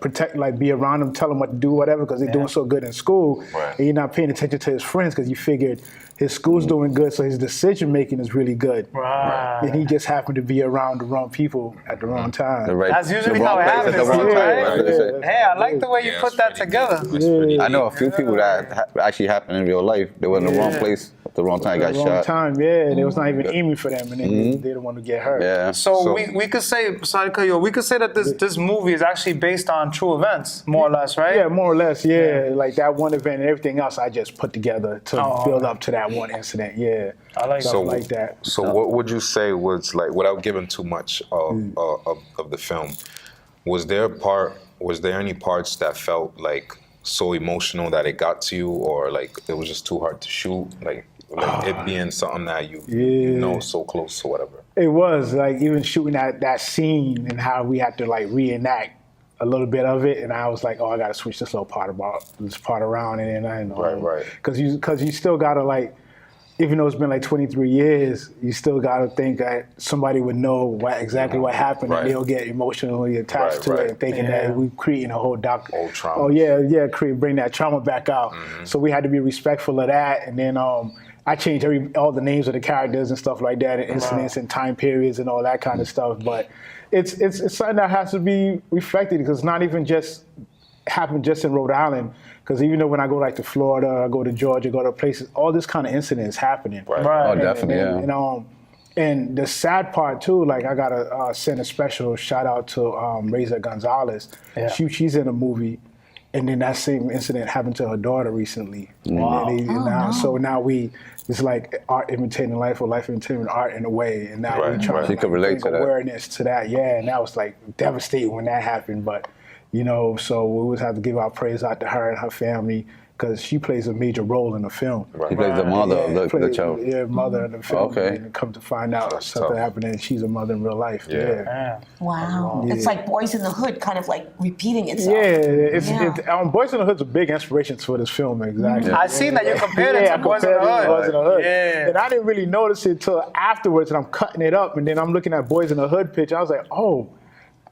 protect, like be around them, tell them what to do, whatever, because they're doing so good in school, and you're not paying attention to his friends because you figured his school's doing good, so his decision making is really good. Right. And he just happened to be around the wrong people at the wrong time. That's usually how it happens, right? Hey, I like the way you put that together. I know a few people that actually happened in real life. They were in the wrong place at the wrong time, got Wrong shot. time, yeah. They was not even aiming for them, and then they don't want to get hurt. Yeah. So we could say, sorry to cut you off, we could say that this movie is actually based on true events, more or less, right? Yeah, more or less, yeah. Like that one event and everything else I just put together to build up to that one incident, yeah. I like Stuff like that. So what would you say was, like, without giving too much of the film, was there any parts that felt like so emotional that it got to you, or like it was just too hard to shoot, like it being something that you know so close or whatever? It was, like, even shooting that scene and how we had to like reenact a little bit of it, and I was like, oh, I gotta switch this little part around, and then I know. Right. Because you still gotta, like, even though it's been like 23 years, you still gotta think that somebody would know exactly what happened, and they'll get emotionally attached to it, and thinking that we're creating a whole Old trauma. Oh yeah, bring that trauma back out. So we had to be respectful of that, and then I changed all the names of the characters and stuff like that, and incidents and time periods and all that kind of stuff. But it's something that has to be reflected, because it's not even just happened just in Rhode Island. Because even though when I go like to Florida, I go to Georgia, go to places, all this kind of incident is happening. Right. Oh, definitely, And the sad part too, like I gotta send a special shout out to Reza Gonzalez. Yeah. She's in a movie, and then that same incident happened to her daughter recently. Wow. So now it's like art imitating life, or life imitating art in a way, and now we're trying You to can relate bring to that. awareness to that. Yeah, and that was like devastating when that happened, but. So we always have to give our praise out to her and her family, because she plays a major role in the film. He plays the mother of the child. Yeah, mother in the film. Okay. And come to find out That's something tough. happened, and she's a mother in real life. Yeah. Wow. It's like Boys in the Hood kind of like repeating itself. Yeah, Boys in the Hood's a big inspiration for this film, exactly. I seen that you compared it Yeah, to I Boys in the compared it to Hood. Boys in the Hood. Yeah. And I didn't really notice it till afterwards, and I'm cutting it up, and then I'm looking at Boys in the Hood picture. I was like, oh,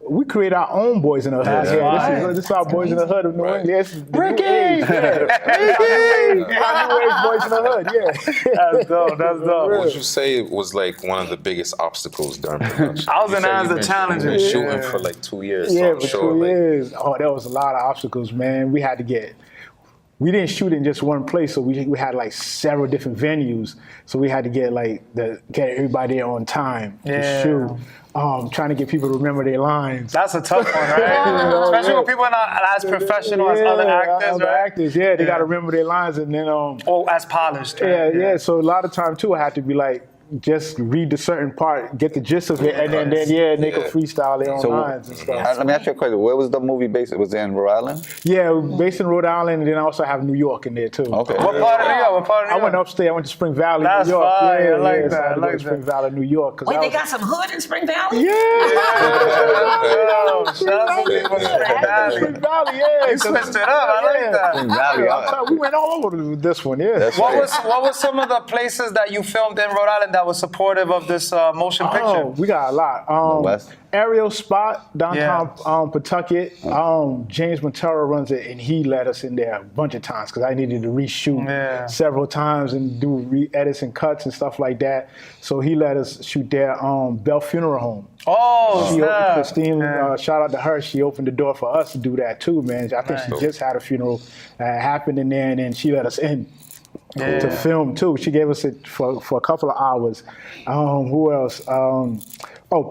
we create our own Boys in the Hood. That's Yeah, right. this is our Boys in the Hood of New England. This is the new Ricky! age, Ricky! Our new age Boys in the Hood, yeah. That's dope. That's dope. What would you say was like one of the biggest obstacles during production? I was You an said answer you've been challenger. shooting Yeah. for like 2 years. Yeah, so I'm for sure, 2 like, years. Oh, there was a lot of obstacles, man. We didn't shoot in just one place, so we had like several different venues. So we had to get everybody there on time to shoot. Trying to get people to remember their lines. That's a tough one, right? Especially when people are not as professional as other actors, Other right? actors, yeah, they got to remember their lines, and then Or as polished, right? yeah. So a lot of time too, I had to be like, just read the certain part, get the gist of it, and then they could freestyle their own lines and stuff. Let me ask you a question. Where was the movie based? Was it in Rhode Island? Yeah, based in Rhode Island, and then I also have New York in there too. Okay. What part of New York? What part of New I York? went upstate. I went to Spring Valley, That's New York. fine. Yeah, I like yeah, that. so I had I to go like to Spring Valley, New York. 'Cause Wait, I they was- got some hood in Spring Valley? Yeah. Shout out to people in Spring Valley. Spring Valley, yeah. You switched it up. I like that. Spring Valley, I'm telling you, we went all over with this one, yeah. That's What right. was some of the places that you filmed in Rhode Island that was supportive of this motion picture? Oh, we got a lot. West? Aerial Spot downtown Pawtucket. James Montero runs it, and he let us in there a bunch of times because I needed to reshoot several times and do re-edits and cuts and stuff like that. So he let us shoot there. Bell Funeral Home. Oh, She opened, snap. Christine, Yeah. shout out to her. She opened the door for us to do that too, man. I think she just had a funeral that happened in there, and then she let us in to film too. She gave us it for a couple of hours. Who else?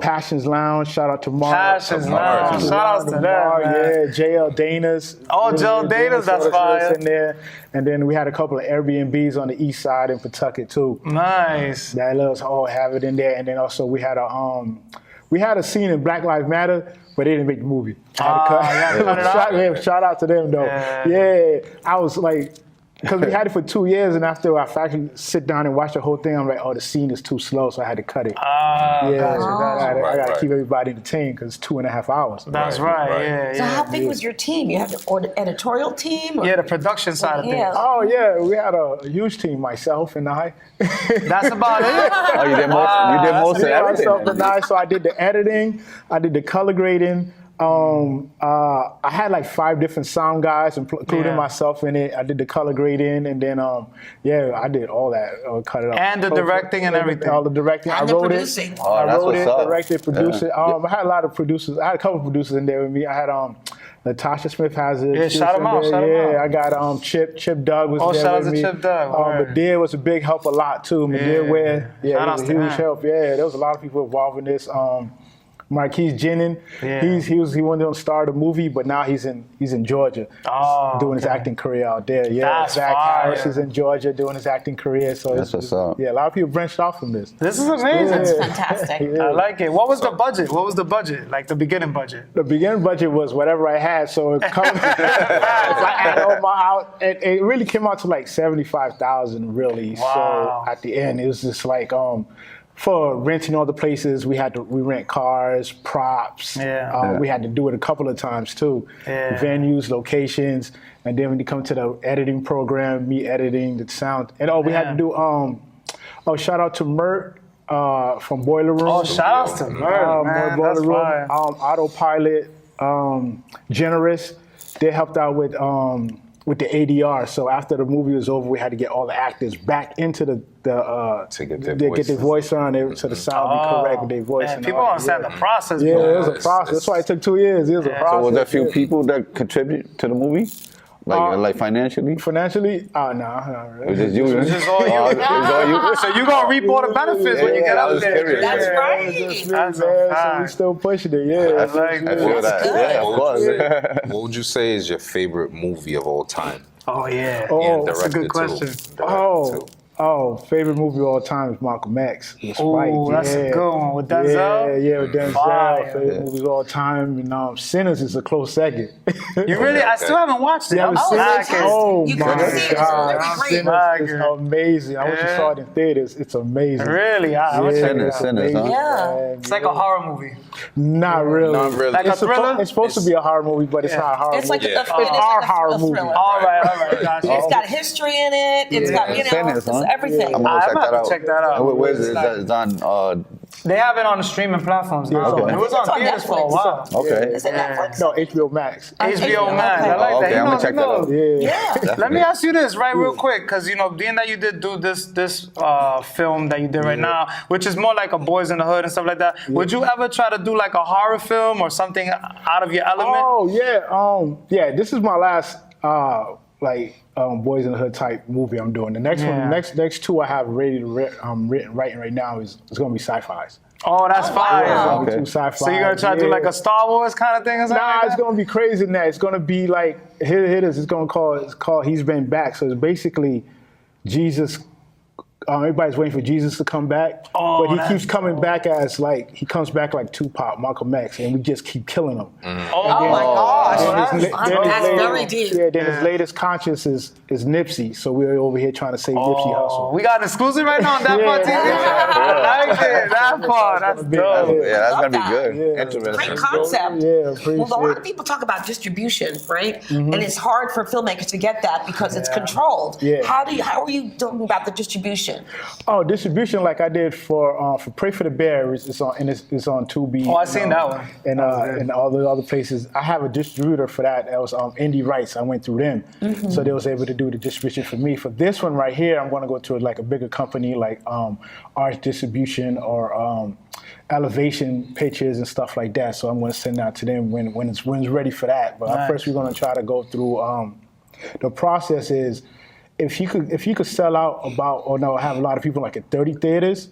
Passions Lounge. Shout out to Mark. Passions Lounge. Shout outs to them, man. Yeah, JL Dana's. Oh, JL Dana's, that's fire. In there. And then we had a couple of Airbnbs on the east side in Pawtucket too. Nice. That let us all have it in there. And then also we had a scene in Black Lives Matter, but they didn't make the movie. I had to cut it out. Shout out to them though. Yeah, I was like, because we had it for 2 years, and after I actually sit down and watch the whole thing, I'm like, oh, the scene is too slow, so I had to cut it. I got to keep everybody entertained because it's 2.5 hours. That's right. Yeah, So yeah. how big was your team? You had the editorial team? Or? Yeah, the production side of things. Yeah. Oh yeah, we had a huge team, myself and I. That's about it. Oh, you did most of everything. Myself and I. So I did the editing, I did the color grading. I had like 5 different sound guys, including myself in it. I did the color grading, and then I did all that. Cut it up. And the directing and everything. All the directing. And I the wrote producing. it. Oh, I that's wrote what's it, up. directed, produced it. I had a lot of producers. I had a couple of producers in there with me. I had Natasha Smith Hazard. Yeah, She shout was 'em in out, there. shout 'em Yeah, out. I got Chip Doug was there shout out with to me. Chip Doug, word. Madea was a big help a lot too. Madea Ware, Shout he outs was to a huge him. help. Yeah, there was a lot of people involved in this. Marquise Jennings, he wanted to start a movie, but now he's in Georgia, doing his acting career out there. Yeah, That's Zach fire. Harris is in Georgia doing his acting career. So That's what's up. Yeah, a lot of people branched off from this. This is amazing. That's fantastic. I like it. What was the budget? What was the budget? Like the beginning budget? The beginning budget was whatever I had, so it comes. I had all my out. It really came out to like $75,000, really. Wow. So at the end, it was just like for renting all the places, we rent cars, props. We had to do it a couple of times too. Venues, locations, and then when you come to the editing program, me editing the sound, and we had to do. Shout out to Mert from Boiler Room. Oh, shout outs to Merv, man. Boiler That's Room, fire. Autopilot, Generous. They helped out with the ADR. So after the movie was over, we had to get all the actors back into the To get their get their voices. voice on it, so the sound be correct with their voice. Man, and people all don't that. understand the process. Yeah, bro. it was a process. That's why it took 2 years. It was a process. So was there a few people that contribute to the movie? Like financially? Financially? Oh, no, not It really. was just you. It's just all you. Oh, it was all you? So you gonna reap all the benefits when you get I out was there. curious. That's Yeah. right. That's a Man, so we fact. still pushing it, yeah. I feel that. good. Yeah, of course. What would you say is your favorite movie of all time? Oh yeah. Oh, that's a good Directed question. too. Favorite movie of all time is Malcolm X. Oh, that's a good one with Denzel. Yeah, with Denzel. Fire. Favorite movies of all time. And Sinners is a close second. You really? I still haven't watched it. You I'm haven't seen it? slacking. Oh You my gotta see it. It's God. really great. Sinners is amazing. I went to Yeah. saw it in theaters. It's amazing. Really? I would check it out. Sinners, huh? Yeah. It's like a horror movie. Not really. Not really. Like a thriller? It's supposed to be a horror movie, but it's not a horror It's like movie. a, It's it's our like horror a movie. thriller. All right, gotcha. It's got history in it. It's got, Sinners, huh? it's everything. I'm gonna I'm check about that to out. check that out. Where's it? It's on They have it on the streaming platforms now. Okay. It was on It's on theaters for a Netflix. while. Okay. Is it Netflix? No, HBO Max. HBO Max. I like Oh, that. okay, You I'm know, gonna check you know. that out. Yeah. Let me ask you this real quick, because being that you did do this film that you did right now, which is more like a Boys in the Hood and stuff like that. Would you ever try to do like a horror film or something out of your element? Oh yeah, This is my last Boys in the Hood type movie I'm doing. The next one, next two I have writing right now is going to be sci-fi's. Oh, that's fire. Yeah, Okay. two sci-fi. So you're gonna try to do like a Star Wars kind of thing or something? Nah, like it's that? gonna be crazy than that. It's gonna be like here it is. It's called He's Been Back. So it's basically Jesus. Everybody's waiting for Jesus to come back, Oh, but he that's keeps coming back as he comes back like Tupac, Malcolm X, and we just keep killing him. Oh my gosh. That's very deep. Yeah, then his latest conscience is Nipsey. So we're over here trying to save Nipsey Hussle. We got an exclusive right now on that part TV. I like it. That part. That's dope. Yeah, that's Love gonna be that. good. Yeah. Interesting. Great concept. Yeah, appreciate well, a lot it. of people talk about distribution, right? And it's hard for filmmakers to get that because it's controlled. Yeah. How are you talking about the distribution? Oh, distribution like I did for Pray for the Bear. It's on Tubi. Oh, I seen that one. And all the other places. I have a distributor for that. That was Indie Rights. I went through them, so they was able to do the distribution for me. For this one right here, I'm going to go to like a bigger company like Arts Distribution or Elevation Pictures and stuff like that. So I'm going to send that to them when it's ready for that. But first, we're going to try to go through. The process is if you could sell out have a lot of people like at 30 theaters,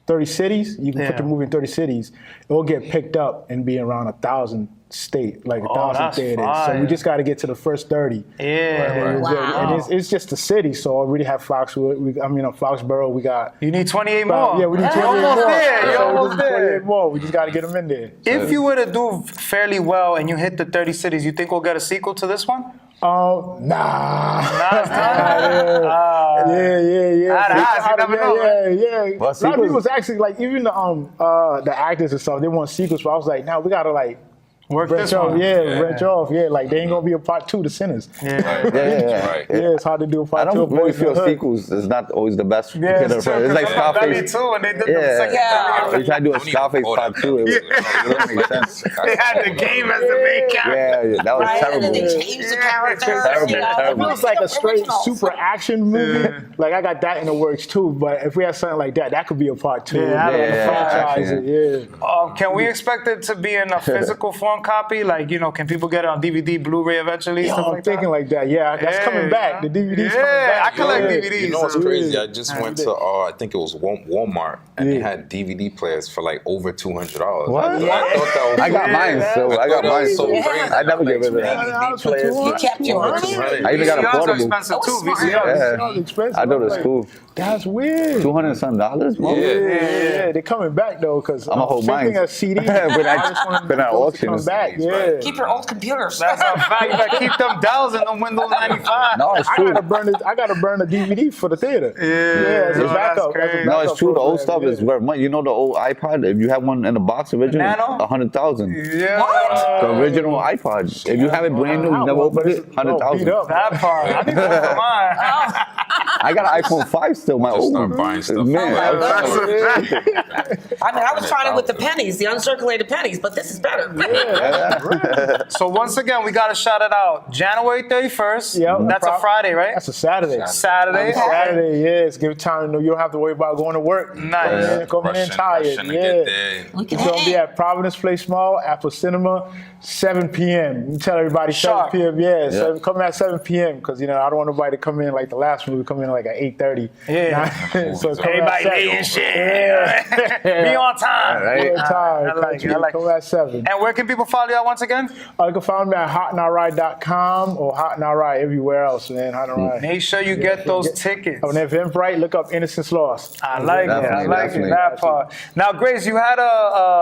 30 cities. You can put the movie in 30 cities. It will get picked up and be around 1,000 1,000 theaters. Fire. So we just got to get to the first 30. Yeah. And Wow. it's just a city, so I already have Foxborough. We got. You need 28 more. Yeah, we need 28 You're more. almost there. You're So we almost need there. 28 more. We just got to get them in there. If you were to do fairly well and you hit the 30 cities, you think we'll get a sequel to this one? Nah. Nah, it's not. Yeah. I'd ask, you never know, Yeah. Well, A lot of sequels- people was actually like, even the actors and stuff, they want sequels, but I was like, nah, we gotta like Work branch this off. one. Branch off. Yeah, like they ain't gonna be a part 2 to Sinners. Right. Yeah. Yeah, it's hard to do a I part 2 don't of really Boys in the feel Hood. sequels is not always the best. Yeah, It's it's true, like 'cause Belly Scarface. too, and they did the Yeah. second Yeah. They tried to do a Don't even Scarface call part that 2. It doesn't make sense. They had the game as the main character. Yeah, that was Right? And then they terrible. change the characters. Terrible, you know? terrible. If it was like a The straight originals. super action movie, like I got that in the works too. But if we had something like that, that could be a part 2. Yeah, Yeah, franchise action, it. Yeah. Can we expect it to be in a physical form copy? Like, can people get it on DVD, Blu-ray eventually? Yo, stuff I'm like thinking that? like that. Yeah, that's coming back. The DVD's coming back. I collect Yeah. DVDs. You know what's so- crazy? I just went to I think it was Walmart, and they had DVD players for like over $200. What? I thought that was I got mine, so I got that mine. was so So crazy. I never get rid of that. DVD players You for kept yours. I even got a VCRs are portable. expensive too. smart. VCRs. Yeah. Sounds expensive. I know the I'm like, school. That's weird. $200 and some dollars? Mom? Yeah, they're coming back though, because I'ma hold same mine. thing as CD. But I- I just want but at those auction to come is- back. Yeah. Keep your old computers. That's a fact. You gotta keep them dials in them Windows 95. No, it's I true. gotta burn the DVD for the theater. As a no, that's backup. crazy. No, it's true. The old stuff program, is worth money. You know the old iPod? If you have one in the box original, Nano? 100,000. Yeah. The original iPod. If you have it brand new, you never opened it, beat 100,000. up. That part. I need one for mine. I got an iPhone 5 still, my Just old start one. buying stuff. Man, That's a fact. I was trying it with the pennies, the uncirculated pennies, but this is better. So once again, we gotta shout it out. January 31st. Yep. That's a Friday, right? That's a Saturday. Saturday. Saturday, yes. Give time to know you don't have to worry about going to work. Nice. Coming in tired. Rushing to Yeah. get there. We can It's gonna be at Providence Place Mall, Apple Cinema, 7 p.m. You tell everybody Sharp. 7 p.m. Yeah, so come at 7 p.m. because I don't want nobody to come in like the last movie, come in like at 8:30. Yeah. So come Everybody at late 7. and shit. Yeah. Be on time. Right. Good time. I like it. I like Come at 7. And where can people follow you out once again? You can find me at hotandalright.com or Hot and Alright everywhere else, man. Hot and Alright. Make sure you get those tickets. On Eventbrite, look up Innocence Lost. I like it. I Definitely, like definitely. it. That part. Now, Grace, you had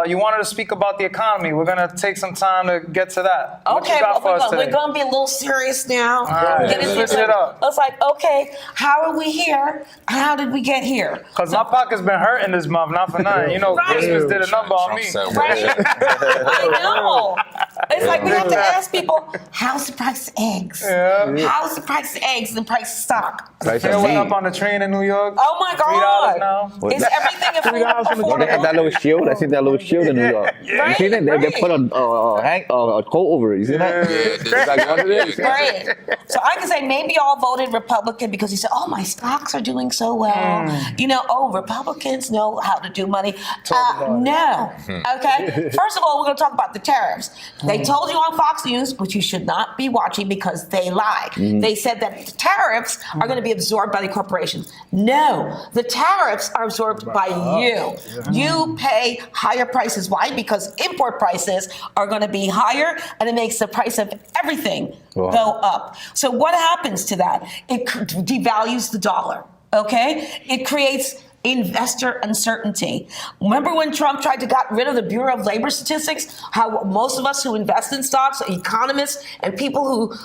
you wanted to speak about the economy. We're gonna take some time to get to that. What you Okay, got for us we're today? going to be a little serious now. right, Get into switch it up. It's like, okay, how are we here? How did we get here? Cause my pocket's been hurting this month, not for nothing. Right. Christmas did a number on me. Trump said, Right? I know. It's like we have to ask people, how's the price of eggs? Yeah. How's the price of eggs and the price of stock? Price Fare of went meat. up on the train in New York. Oh my $3 God. now. Is everything $3 on the Oh, they had that affordable? little shield. I seen that little shield in New York. Right, You see that? They right. put a coat over it. You see that? Yeah, Like, what it is? Right. So I can say maybe y'all voted Republican because you said, oh, my stocks are doing so well. You know, oh, Republicans know how to do money. No. Okay. First of all, we're going to talk about the tariffs. They told you on Fox News, which you should not be watching because they lied. They said that the tariffs are going to be absorbed by the corporations. No, the tariffs are absorbed by you. You pay higher prices. Why? Because import prices are going to be higher, and it makes the price of everything go up. So what happens to that? It devalues the dollar. Okay? It creates investor uncertainty. Remember when Trump tried to get rid of the Bureau of Labor Statistics? How most of us who invest in stocks, economists, and people who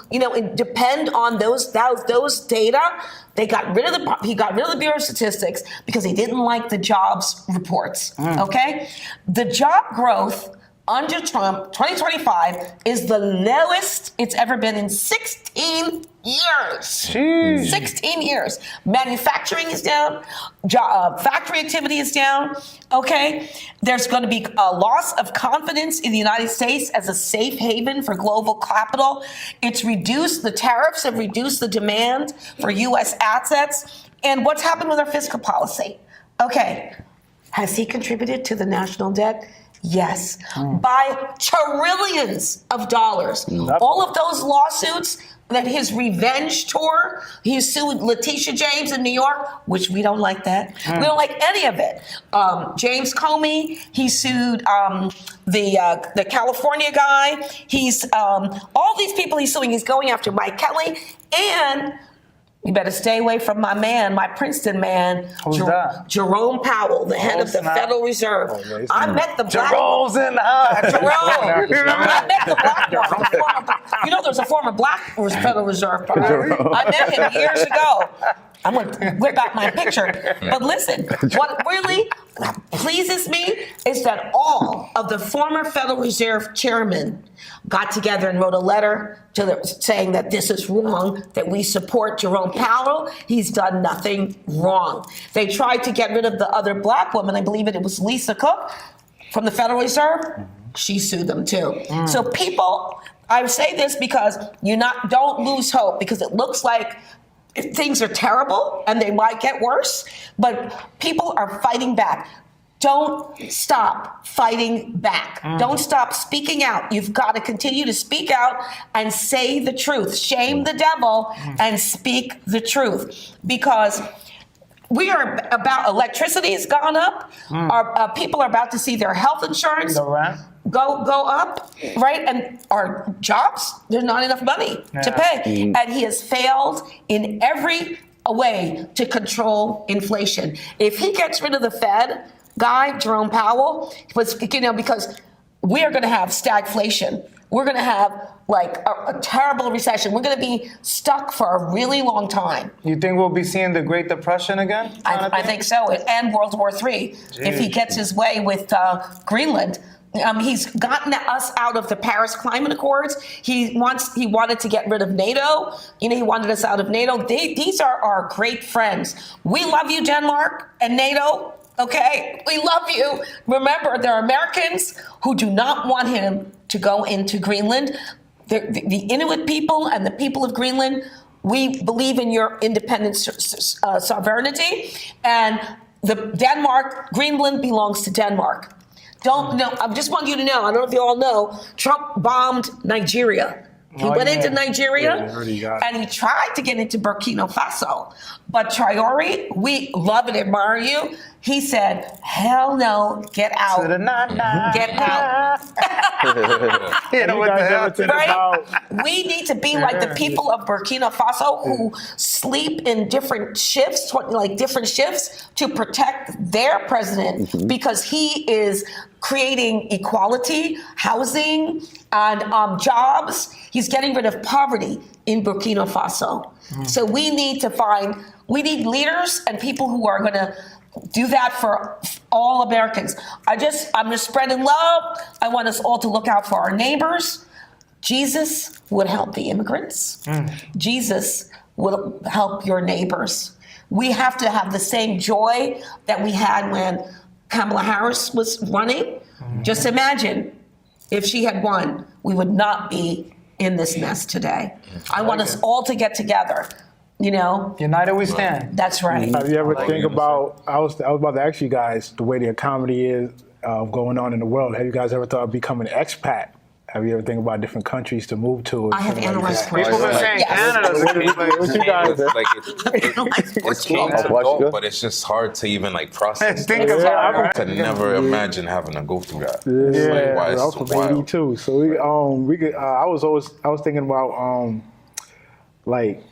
depend on those data, he got rid of the Bureau of Statistics because he didn't like the jobs reports. Okay, the job growth under Trump, 2025, is the lowest it's ever been in 16 years. Jeez. 16 years. Manufacturing is down. Factory activity is down. Okay. There's going to be a loss of confidence in the United States as a safe haven for global capital. The tariffs have reduced the demand for U.S. assets. And what's happened with our fiscal policy? Okay. Has he contributed to the national debt? Yes, by trillions of dollars. All of those lawsuits, that his revenge tour, he sued Letitia James in New York, which we don't like that. We don't like any of it. James Comey, he sued the California guy. He's all these people he's suing. He's going after Mike Kelly, and you better stay away from my man, my Princeton man, Who's that? Jerome Powell, the head of the snap. Federal Reserve. I met the black Jerome's in the house. Jerome. I met the black one. You know, there's a former black Federal Reserve person. I met him years ago. I'm going to whip out my picture. But listen, what really pleases me is that all of the former Federal Reserve chairmen got together and wrote a letter saying that this is wrong, that we support Jerome Powell. He's done nothing wrong. They tried to get rid of the other black woman, I believe it was Lisa Cook from the Federal Reserve. She sued them too. So people, I say this because don't lose hope, because it looks like things are terrible and they might get worse, but people are fighting back. Don't stop fighting back. Don't stop speaking out. You've got to continue to speak out and say the truth. Shame the devil and speak the truth, because we are electricity has gone up. Our people are about to see their health insurance go up, right? And our jobs, there's not enough money to pay. And he has failed in every way to control inflation. If he gets rid of the Fed guy, Jerome Powell, because we are going to have stagflation. We're going to have like a terrible recession. We're going to be stuck for a really long time. You think we'll be seeing the Great Depression again? I think so, and World War III. If he gets his way with Greenland. He's gotten us out of the Paris Climate Accords. He wanted to get rid of NATO. He wanted us out of NATO. These are our great friends. We love you, Denmark and NATO. Okay, we love you. Remember, there are Americans who do not want him to go into Greenland. The Inuit people and the people of Greenland, we believe in your independent sovereignty. And Greenland belongs to Denmark. I just want you to know, I don't know if you all know, Trump bombed Nigeria. He went into Nigeria and he tried to get into Burkina Faso. But Traore, we love and admire you. He said, hell no, get out. Get out. Right? We need to be like the people of Burkina Faso who sleep in different shifts, to protect their president, because he is creating equality, housing, and jobs. He's getting rid of poverty in Burkina Faso. So we need leaders and people who are going to do that for all Americans. I'm just spreading love. I want us all to look out for our neighbors. Jesus would help the immigrants. Jesus would help your neighbors. We have to have the same joy that we had when Kamala Harris was running. Just imagine if she had won, we would not be in this mess today. I want us all to get together, you know? United we stand. That's right. Have you ever think about? I was about to ask you guys the way the economy is going on in the world. Have you guys ever thought of becoming an expat? Have you ever think about different countries to move to? I have analyzed People been saying Canada's What you guys? It's came to go, but it's just hard to even like process. Think about it. To never imagine having to go through that. Yeah, It's like, why I it's was so from wild. '82, so we could. I was thinking about like.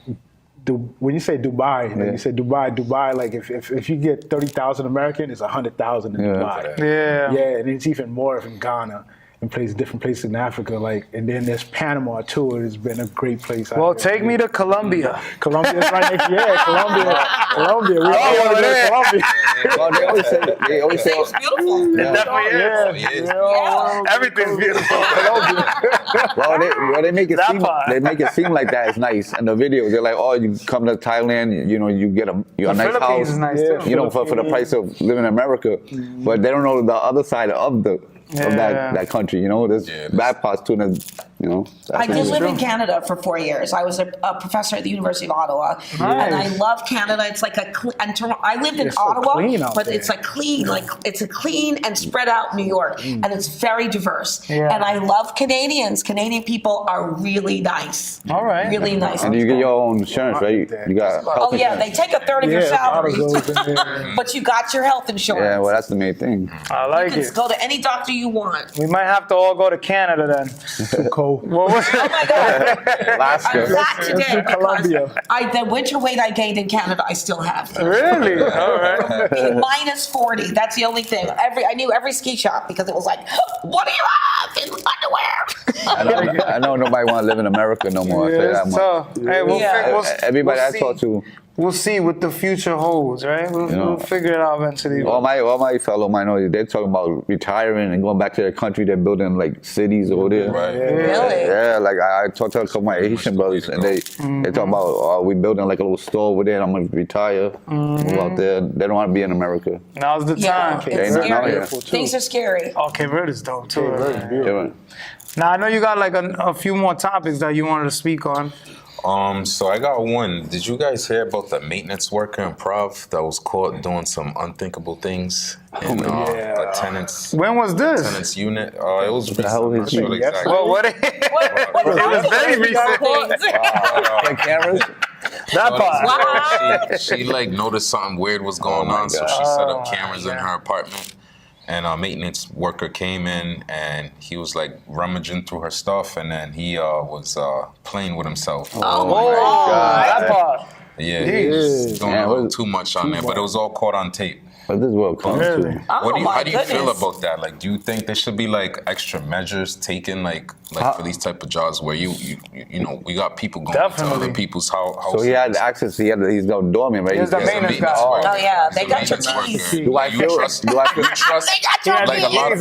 When you say Dubai, like you say Dubai, like if you get 30,000 American, it's 100,000 in Dubai. Yeah. And it's even more in Ghana and different places in Africa. Like, and then there's Panama too. It's been a great place. Well, take me to Colombia. Colombia's right next. Yeah, Colombia. We all want to go to Colombia. Well, they always say, It's beautiful. It definitely is. Everything's beautiful. well, they make it That seem part. like that is nice. In the video, they're like, oh, you come to Thailand, you know, you get a nice Philippines house, is nice Yeah. too. you know, for the price of living in America. But they don't know the other side of that country. You know, there's bad parts too. And you know, I did live true. in Canada for 4 years. I was a professor at the University of Ottawa, and I love Canada. It's like I lived in It's so Ottawa, clean out but there. it's like clean, like it's a clean and spread out New York, and it's very diverse. Yeah. And I love Canadians. Canadian people are really nice. All right. Really nice. and you get your own insurance, right? You got health Oh yeah, insurance. they take a third of your Yeah, salary, Ottawa's in there. but you got your health insurance. Yeah, well, that's the main thing. I like You it. can go to any doctor you want. We might have to all go to Canada then. Too cold. What was Oh my God. I'm Alaska. fat today Colombia. because the winter weight I gained in Canada, I still have. Really? All right. Being minus 40. That's the only thing. I knew every ski shop because it was like, what do you have in underwear? I know nobody want to live in America no more. I tell you that much. So, hey, Everybody I see. talk to, We'll see what the future holds, right? We'll figure it out eventually. all my fellow minorities, they're talking about retiring and going back to their country. They're building like cities over there. Right. Really? Yeah, like I talked to a couple of my Haitian brothers, and they talk about, oh, we building like a little store over there. And I'm gonna retire, move out there. They don't want to be in America. Now's the Yeah, time. it's Ain't nothing out scary. here. Things are scary. Oh, Cape Verde is dope too. Yeah, Now I know you got like a few more topics that you wanted to speak on. So I got one. Did you guys hear about the maintenance worker in Prov that was caught doing some unthinkable things in a tenant's When was this? unit? It was recent. the hell I'm is not sure he? exactly. Well, what? What It was very happened? like cameras. That part. Wow. She like noticed something weird was going on, so she set up cameras in her apartment. And a maintenance worker came in, and he was like rummaging through her stuff, and then he was playing with himself. Oh my God. That part. Yeah, he was doing Yeah, a little what- too much on there, but it was all caught on tape. But this is what it comes Really? to. Oh How do you feel goodness. about that? Like, do you think there should be like extra measures taken, like for these type of jobs where you know we got people going to Definitely. other people's houses? So he had access. He's no doorman, right? He's the As a maintenance maintenance guy. worker. Oh, yeah, they As a got your maintenance keys. worker, Do I you feel? trust? Do I feel? They got your Like keys.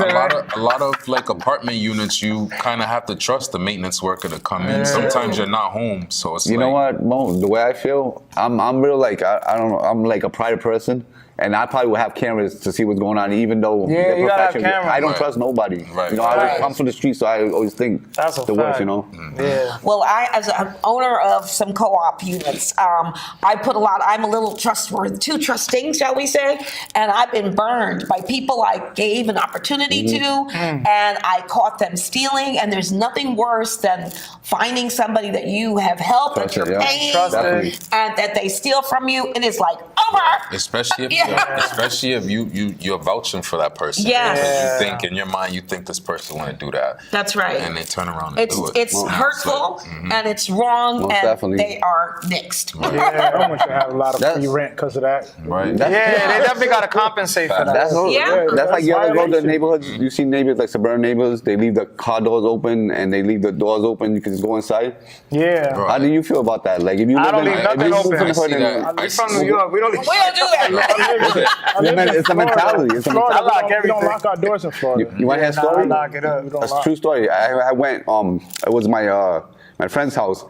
a lot of like apartment units, you kind of have to trust the maintenance worker to come in. Sometimes you're not home, so it's You know what, Mo? The way I feel, I'm real like I don't know. I'm like a private person. And I probably would have cameras to see what's going on, even though Yeah, they're you gotta have professional. cameras. I don't Right. trust nobody. Right. You know, Right. I'm from the street, so I always think That's a the worst. fact. You know. Yeah. Well, I, as an owner of some co-op units, I put I'm a little trustworthy, too trusting, shall we say, and I've been burned by people I gave an opportunity to, and I caught them stealing, and there's nothing worse than finding somebody that you have helped, that Trusted, you're yeah. paying, Trusted. and that they steal from you, and it's like, over! Especially if you're vouching for that person. Yes. Because you think in your mind you think this person want to do that. That's right. And they turn around and do it. It's hurtful, and it's wrong, Most and definitely. they are nixed. Yeah, I want you to have a lot of That's- free rent because of that. Right. Yeah, they definitely got to compensate for that. That's Yeah. That's like you ever go to violation. neighborhoods. You see neighbors like suburban neighbors. They leave the car doors open and they leave the doors open. You can just go inside. Yeah. Right. How do you feel about that? Like if you I live don't in, leave if nothing you move open. to the I see hood and- that. I'm from New York. We don't don't do that. It's a mentality. It's a Florida, mentality. we don't lock our doors in Florida. You want to hear a story? Lock it up. We don't That's a lock- true story. I went. It was my friend's house,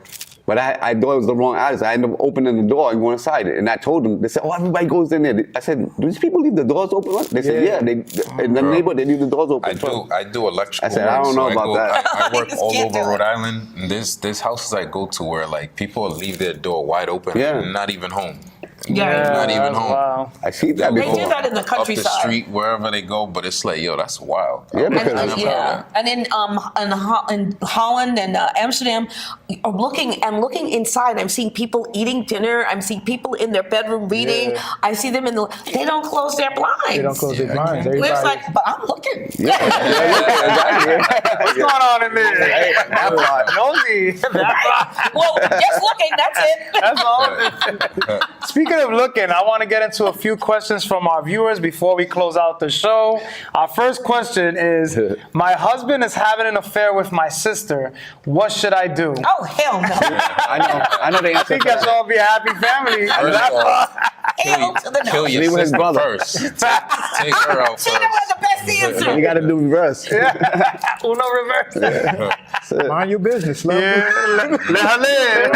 but I thought it was the wrong address. I ended up opening the door and going inside it, and I told them. They said, "Oh, everybody goes in there." I said, "Do these people leave the doors open?" They said, "Yeah." In the neighborhood, they leave the doors open. I do electrical. I said, I work, don't know so about that. I work Just all can't over do Rhode it. Island. And there's houses I go to where like people leave their door wide open, Yeah. and not even home. Yeah. Not even that's home. wild. I see that They before. do that in the Up countryside. the street, wherever they go, but it's like, yo, that's wild. Yeah, because- I never heard of Yeah, that. and in Holland and Amsterdam, I'm looking inside. I'm seeing people eating dinner. I'm seeing people in their bedroom reading. Yeah. I see them they don't close their blinds. They don't close their blinds. We're Everybody, like, but I'm looking. What's going on in there? Nosy. Well, just looking. That's it. That's all. Speaking of looking, I want to get into a few questions from our viewers before we close out the show. Our first question is, my husband is having an affair with my sister. What should I do? Oh hell no! I know the I answer. think that's all be a happy family. First of all, Hell to the kill no. your Leave with his sister brother. first. Take her out She never had first. the best answer. You got to do reverse. Uno reverse. mind your business, love. Yeah, let her live.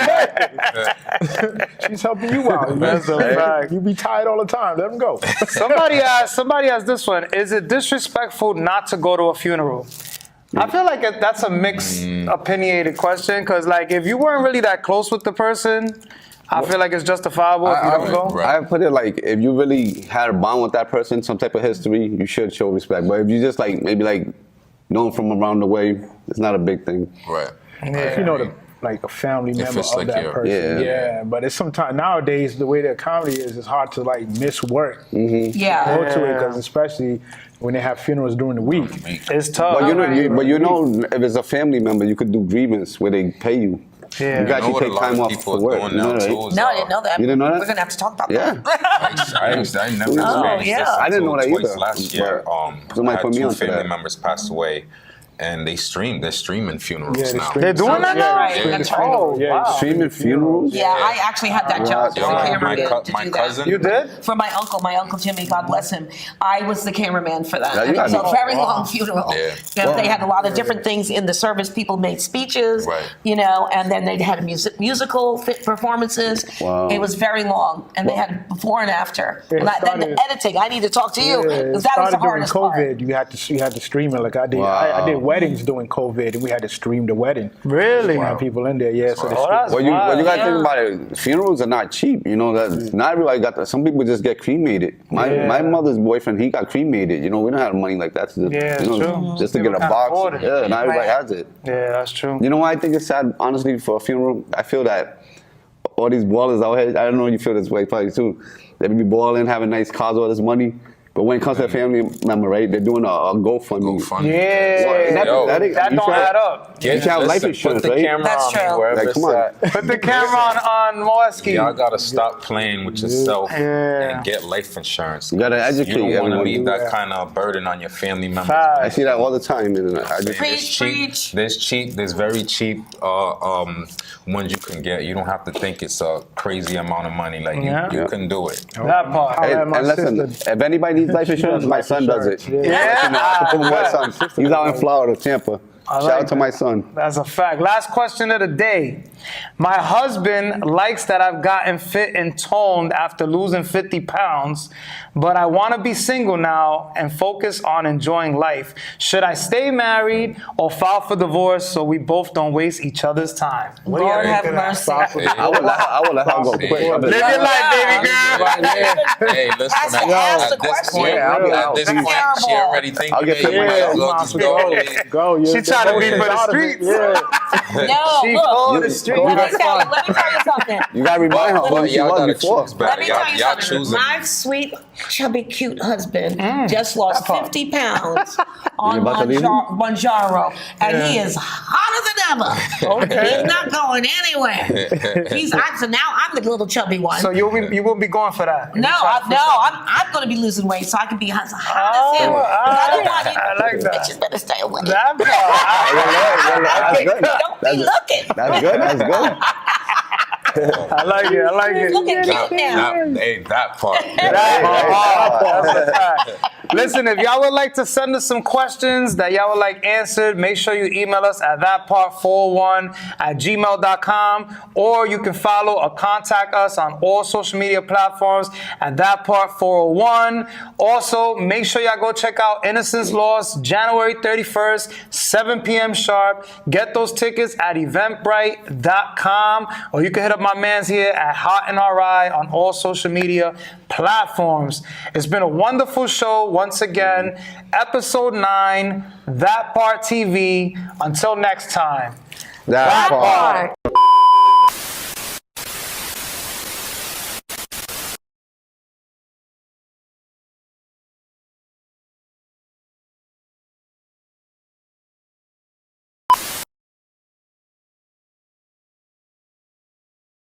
She's helping you out. That's a fact. You be tired all the time. Let them go. Somebody asked this one. Is it disrespectful not to go to a funeral? I feel like that's a mixed, opinionated question, because like if you weren't really that close with the person, I feel like it's justifiable if you don't go. Right. I put it like, if you really had a bond with that person, some type of history, you should show respect. But if you just like, maybe like, know them from around the way, it's not a big thing. Right. If you know like a family member it's of like that your- person. Yeah. But it's sometimes nowadays the way the economy is, it's hard to like miss work. Yeah. Go to it because especially when they have funerals during the week. It's tough. But you know, if it's a family member, you could do grievance where they pay you. Yeah. You can actually what a take lot time of off people for are work. doing You know now, that, too, right? is, No, I didn't know that. You didn't know that? We're gonna have to talk about Yeah. that. I never Oh, experienced yeah. this I didn't know that until either. twice last year. Somebody I had put me two onto family that. members passed away, and they're streaming funerals Yeah, they now. stream. They're doing that now? Right, that's right. Oh, Yeah, wow. Streaming funerals? Yeah, I actually had that job. Yo, as a my cameraman to my do cousin. that. You did? For my uncle Jimmy, God bless him, I was the cameraman for that. Yeah, you And it was gotta a be- very long funeral. Yeah. You know, they had a lot of different things in the service. People made speeches, Right. you know, and then they had musical performances. Wow. It was very long, and they had before and after. Yeah, it And then the started- editing, I need to talk to you, Yeah, it because that was the started during hardest COVID. part. You had to stream it like I did. Wow. I did weddings during COVID, and we had to stream the wedding. Really? We had people in there, yeah. So they Oh, that's Well, you wild. gotta think Yeah. about it. Funerals are not cheap. You know that not everybody got that. Some people just get cremated. Yeah. My mother's boyfriend, he got cremated. You know, we don't have money like that. To just, Yeah, you it's know, true. just to People get a can't box. afford it. Yeah, not everybody Right. has it. Yeah, that's true. You know why I think it's sad? Honestly, for a funeral, I feel that all these ballers out here. I don't know if you feel this way, probably too. They be balling, having nice cars, all this money. But when it comes to a family member, right, they're doing a GoFundMe. GoFundMe. Yeah. Isn't that Yo, pathetic? That You don't should- add up. You should have life insurance, put the right? camera That's on me true. wherever Like, it's come on. at. Put the camera on Moeski. Y'all gotta stop playing with yourself Yeah. and get life insurance. You gotta educate You don't want to everyone. leave that Yeah. kind of burden on your family members. Facts. I see that all the time, and I just Preach. There's very cheap ones you can get. You don't have to think it's a crazy amount of money. Like Yeah. you can do it. That part. I Hey, had my and listen, sister- if anybody needs life insurance, my son does it. Yeah. My son, he's out in Florida, Tampa. Shout like out to my son. That's a fact. Last question of the day. My husband likes that I've gotten fit and toned after losing 50 pounds, but I want to be single now and focus on enjoying life. Should I stay married or file for divorce so we both don't waste each other's time? What do you Lord think have of that? mercy. I would let her go quick. Live I'll be- Live your life, baby girl. Hey, listen, Has to ask the at this question. point, Yeah, I'll be at out. this point, she Terrible. already thinking, I'll get hey, to you my might as house. well just go. Go. Yeah, She trying to be for the out of it. streets. Yeah. No, She look. for the streets. Let me tell you something. You gotta remind her who she Y'all was gotta before. choose better. Let me tell you Y'all something. choosing. My sweet, chubby, cute husband just lost 50 pounds on about to leave him? Manjaro, and he is hotter than ever. Okay. He's not going anywhere. So now I'm the little chubby one. So you won't be going for that? I'm going to be losing weight so I can be as hot as him. Oh, I don't want I like that. Bitches better stay away. That part. That's good. Don't be looking. That's good. That's good. I like it. I like it. Looking cute now. That part. That's a fact. Listen, if y'all would like to send us some questions that y'all would like answered, make sure you email us at thatpart401@gmail.com, or you can follow or contact us on all social media platforms at thatpart401. Also, make sure y'all go check out Innocence Lost, January 31st, 7 p.m. sharp. Get those tickets at eventbrite.com, or you can hit up my man's here at Hot NRI on all social media platforms. It's been a wonderful show once again. Episode 9, That Part TV. Until next time. That part.